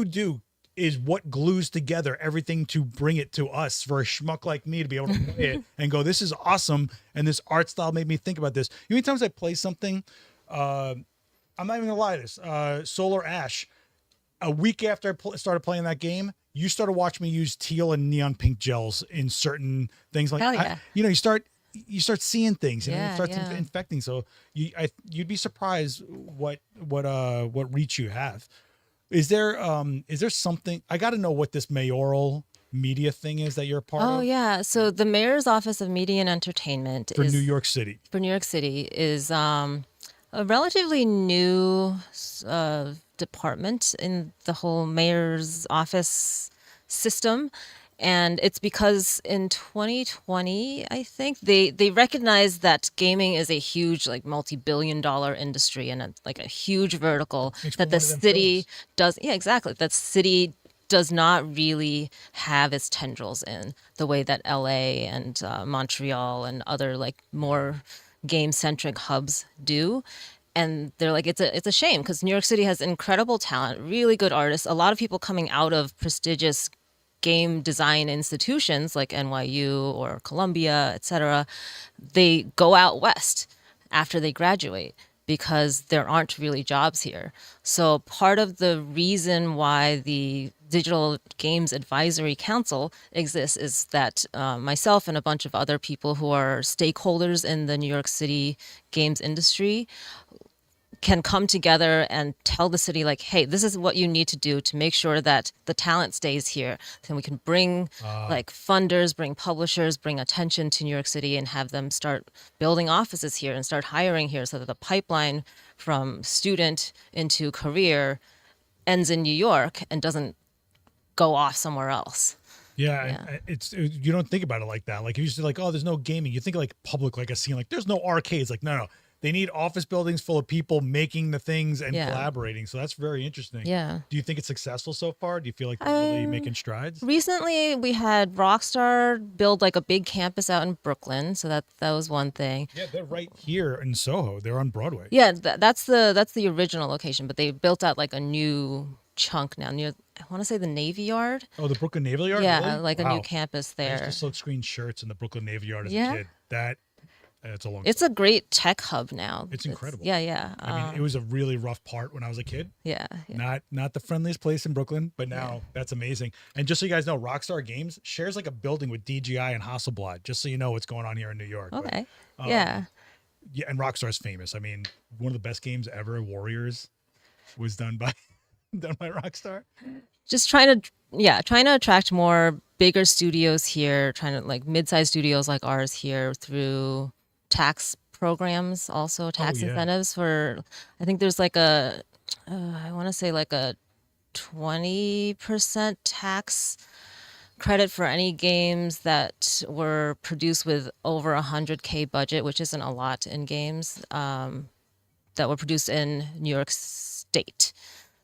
do is what glues together everything to bring it to us for a schmuck like me to be able to play it and go, this is awesome. And this art style made me think about this. You know, many times I play something, I'm not even gonna lie to this, Solar Ash, a week after I started playing that game, you started watching me use teal and neon pink gels in certain things. Like, hell yeah. You start seeing things, and it starts yeah. infecting. So you'd be surprised what reach you have. Is there something, I got to know what this mayoral media thing is that you're a part of? Oh yeah. So the Mayor's Office of Media and Entertainment for New York City is a relatively new department in the whole mayor's office system. And it's because in 2020, I think they recognized that gaming is a huge, like, multi-billion-dollar industry and like a huge vertical Makes that me the one of them city films. does. Yeah, exactly. That city does not really have its tendrils in the way that LA and Montreal and other, like, more game-centric hubs do. And they're like, it's a shame because New York City has incredible talent, really good artists, a lot of people coming out of prestigious game design institutions like NYU or Columbia, etc. They go out west after they graduate because there aren't really jobs here. So part of the reason why the Digital Games Advisory Council exists is that myself and a bunch of other people who are stakeholders in the New York City games industry can come together and tell the city, like, hey, this is what you need to do to make sure that the talent stays here. Then we can bring like funders, bring publishers, bring attention to New York City and have them start building offices here and start hiring here so that the pipeline from student into career ends in New York and doesn't go off somewhere else. Yeah, Yeah. and you don't think about it like that. Like you used to like, oh, there's no gaming. You think like public, like a scene, like there's no arcades. Like no, they need office buildings full of people making the things and Yeah. collaborating. So that's very interesting. Yeah. Do you think it's successful so far? Do you feel like they're really making strides? Recently, we had Rockstar build like a big campus out in Brooklyn, so that was one thing. Yeah, they're right here in Soho. They're on Broadway. Yeah, that's the original location, but they built out like a new chunk now near, I want to say, the Navy Yard. Oh, the Brooklyn Navy Yard. Yeah, Really? like a Wow. new campus I used there. to silk screen shirts in the Brooklyn Navy Yard as Yeah. a kid. That's a long. It's a great tech hub now. It's incredible. Yeah, yeah. I mean, it was a really rough part when I was a kid. Yeah, yeah. Not the friendliest place in Brooklyn, but now that's amazing. And just so you guys know, Rockstar Games shares like a building with DGI and Hasselblad. Just so you know what's going on here in New York. But, Okay. Yeah. yeah, and Rockstar's famous. I mean, one of the best games ever, Warriors, was done by Rockstar. Just trying to attract more bigger studios here, trying to like mid-sized studios like ours here through tax programs, also tax yeah. incentives for, I think there's like I want to say like a 20% tax credit for any games that were produced with over 100K budget, which isn't a lot in games, that were produced in New York State.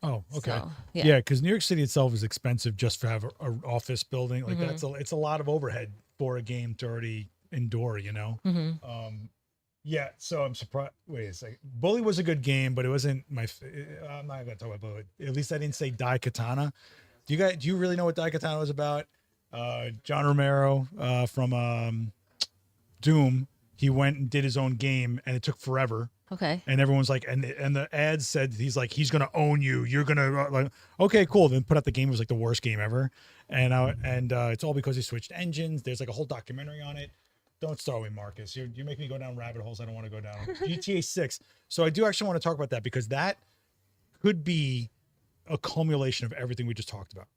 Oh, okay. So, Yeah, because New York City itself is expensive just to have an office building. Like Mm-hmm. it's a lot of overhead for a game to already endure, you know? Mm-hmm. Yeah, so I'm surprised. Wait a second. Bully was a good game, but it wasn't my. I'm not gonna talk about Bully. At least I didn't say Daikatana. Do you really know what Daikatana was about? John Romero from Doom. He went and did his own game, and it took forever. Okay. And everyone's like, and the ads said he's like, he's gonna own you. You're gonna like, okay, cool. Then put out the game. It was like the worst game ever, and it's all because he switched engines. There's like a whole documentary on it. Don't start with Marcus. You make me go down rabbit holes I don't want to go down. GTA 6. So I do actually want to talk about that because that could be a culmination of everything we just talked about.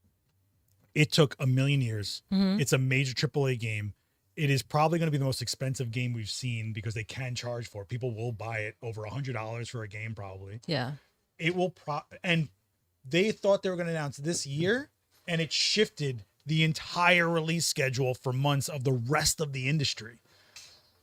It took a million years. Mm-hmm. It's a major AAA game. It is probably going to be the most expensive game we've seen because they can charge for it. People will buy it over $100 for a game probably. Yeah. It will and they thought they were going to announce this year, and it shifted the entire release schedule for months of the rest of the industry.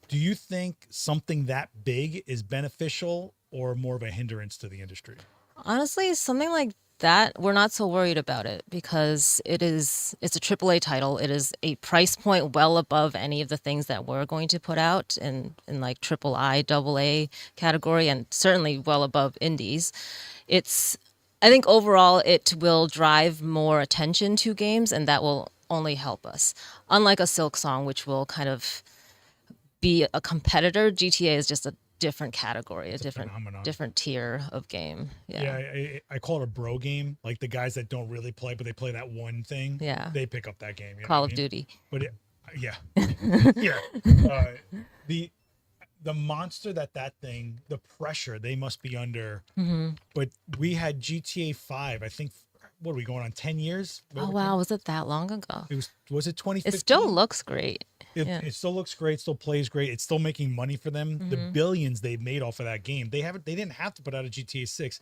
Do you think something that big is beneficial or more of a hindrance to the industry? Honestly, something like that, we're not so worried about it because it's a AAA title. It is a price point well above any of the things that we're going to put out in like III, AA category, and certainly well above indies. I think overall it will drive more attention to games, and that will only help us. Unlike a Silk Song, which will kind of be a competitor, GTA is just a different category, a different tier of game. Yeah, I call it a bro game. Like the guys that don't really play, but they play that one thing. Yeah. They pick up that game. You know Call what of I mean? Duty. But yeah, yeah. The monster that thing, the pressure they must be under. Mm-hmm. But we had GTA 5. I think what are we going on 10 years? Oh wow, was it that long ago? Was it 2015? It still looks great. Yeah. It still looks great, still plays great. It's still making money for them. The billions they've made off of that game. They didn't have to put out a GTA 6.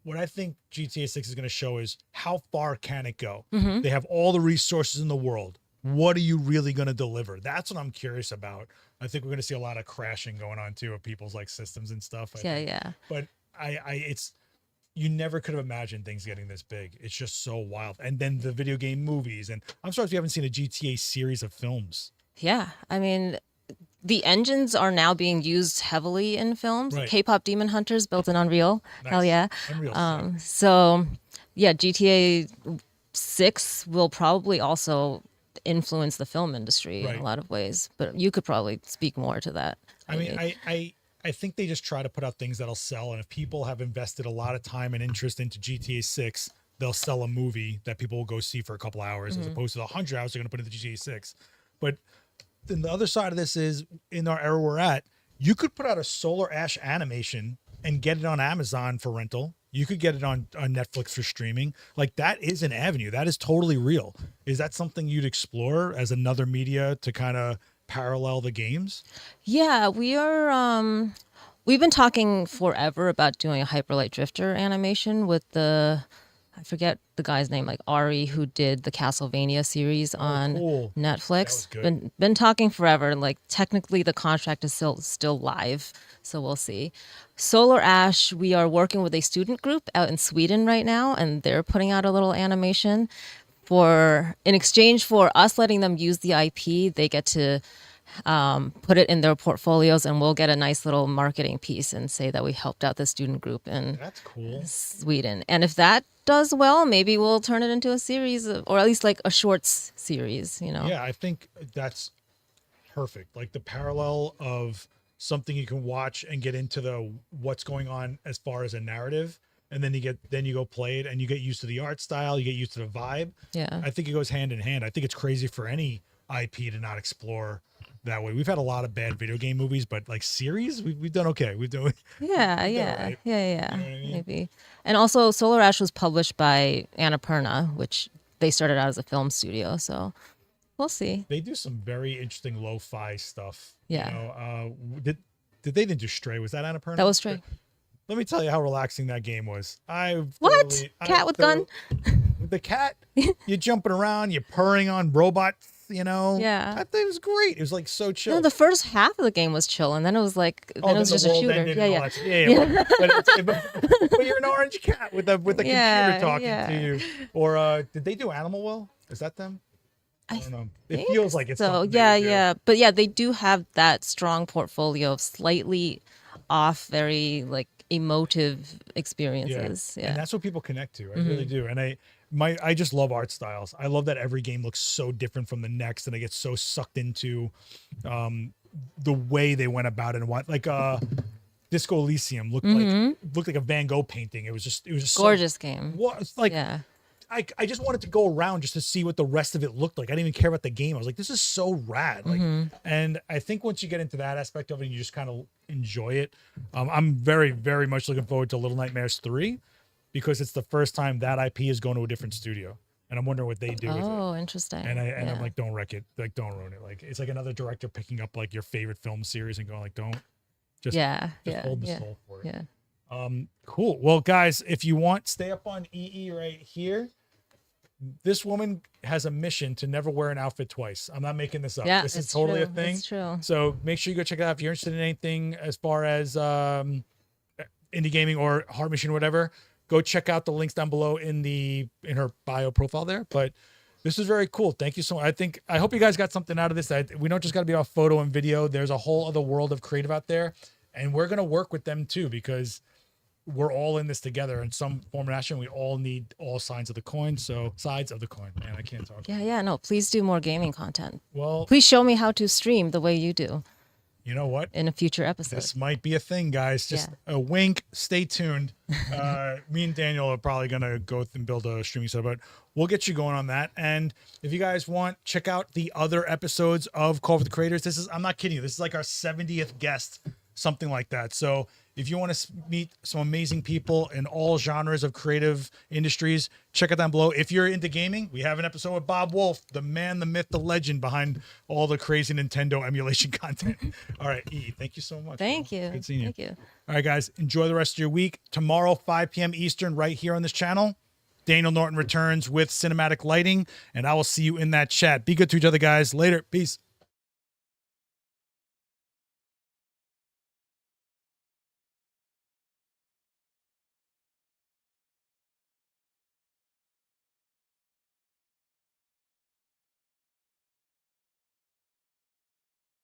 What I think GTA 6 is going to show is how far can it go? They have all the resources in the world. What are you really going to deliver? That's what I'm curious about. I think we're going to see a lot of crashing going on too of people's like systems and stuff. Yeah. But it's, you never could have imagined things getting this big. It's just so wild. And then the video game movies, and I'm surprised we haven't seen a GTA series of films. Yeah. I mean, the engines are now being used heavily in films. Right. K-pop Demon Hunters built in Unreal. Nice. Hell yeah. Unreal. So yeah, GTA 6 will probably also influence the film industry in Right. a lot of ways, but you could probably speak more to that. I mean, I think they just try to put out things that'll sell. And if people have invested a lot of time and interest into GTA 6, they'll sell a movie that people will go see for a couple hours as opposed to the 100 hours they're going to put into GTA 6. But then the other side of this is, in our era we're at, you could put out a Solar Ash animation and get it on Amazon for rental. You could get it on Netflix for streaming. Like, that is an avenue. That is totally real. Is that something you'd explore as another media to kind of parallel the games? Yeah, we've been talking forever about doing a Hyperlight Drifter animation with I forget the guy's name, like Ari, who did the Castlevania series on cool. Netflix. That was good. Been talking forever, and like technically the contract is still live, so we'll see. Solar Ash, we are working with a student group out in Sweden right now, and they're putting out a little animation in exchange for us letting them use the IP. They get to put it in their portfolios, and we'll get a nice little marketing piece and say that we helped out the student group in That's cool. Sweden. And if that does well, maybe we'll turn it into a series, or at least like a shorts series, Yeah, I think that's perfect. Like the parallel of something you can watch and get into the what's going on as far as a narrative, and then you go play it and you get used to the art style, you get used to the vibe. Yeah. I think it goes hand in hand. I think it's crazy for any IP to not explore that way. We've had a lot of bad video game movies, but like series, we've done okay. We've done Yeah, right. yeah, You know what I mean? maybe. And also, Solar Ash was published by Annapurna, which they started out as a film studio. So we'll see. They do some very interesting lo-fi stuff. Yeah. You know, they didn't do Stray? Was that Annapurna? That was Stray. Let me tell you how relaxing that game was. What? Cat with gun? The cat, you're jumping around, you're purring on robots, you know? Yeah. I think it was great. It was like so chill. No, the first half of the game was chill, and then it was like, then it was then just the a world shooter. ended Yeah, and all yeah. that shit. Yeah. But you're an orange cat with a computer Yeah, talking yeah. to you. Or did they do Animal Well? Is that them? I don't know. It feels like it's So something they yeah, would do. yeah, but yeah, they do have that strong portfolio of slightly off, very like emotive experiences. Yeah, And that's what people connect to. I really do. And I just love art styles. I love that every game looks so different from the next, and I get so sucked into the way they went about it and what, like Disco Elysium looked like a Van Gogh painting. It was just gorgeous game. What it's like Yeah, I just wanted to go around just to see what the rest of it looked like. I didn't even care about the game. I was like, this is so rad. Like, and I think once you get into that aspect of it, you just kind of enjoy it. I'm very, very much looking forward to Little Nightmares 3 because it's the first time that IP is going to a different studio, and I'm wondering what they do with it. Oh, interesting. And yeah. I'm like, don't wreck it. Like, don't ruin it. Like, it's like another director picking up like your favorite film series and going like, don't just hold the soul for it. Yeah. Cool. Well, guys, if you want, stay up on EE right here. This woman has a mission to never wear an outfit twice. I'm not making this up. Yeah, This is it's totally true. a thing. It's true. So make sure you go check it out. If you're interested in anything as far as indie gaming or Heart Machine or whatever, go check out the links down below in her bio profile there. But this is very cool. Thank you so much. I hope you guys got something out of this. We don't just got to be off photo and video. There's a whole other world of creative out there, and we're going to work with them too, because we're all in this together in some form or fashion. We all need all sides of the coin. Man, I can't talk. Yeah. No, please do more gaming content. Well, Please show me how to stream the way you do you know what? in a future episode. This might be a thing, guys. Just a wink. Stay tuned. Me and Daniel are probably going to go and build a streaming setup, but we'll get you going on that. And if you guys want, check out the other episodes of Call for the Creators. I'm not kidding you. This is like our 70th guest, something like that. So If you want to meet some amazing people in all genres of creative industries, check it down below. If you're into gaming, we have an episode with Bob Wolf, the man, the myth, the legend behind all the crazy Nintendo emulation content. All right, E, thank you so much. Thank you. Good seeing you. Thank you. All right, guys, enjoy the rest of your week. Tomorrow, 5 p.m. Eastern, right here on this channel, Daniel Norton returns with cinematic lighting, and I will see you in that chat. Be good to each other, guys. Later. Peace.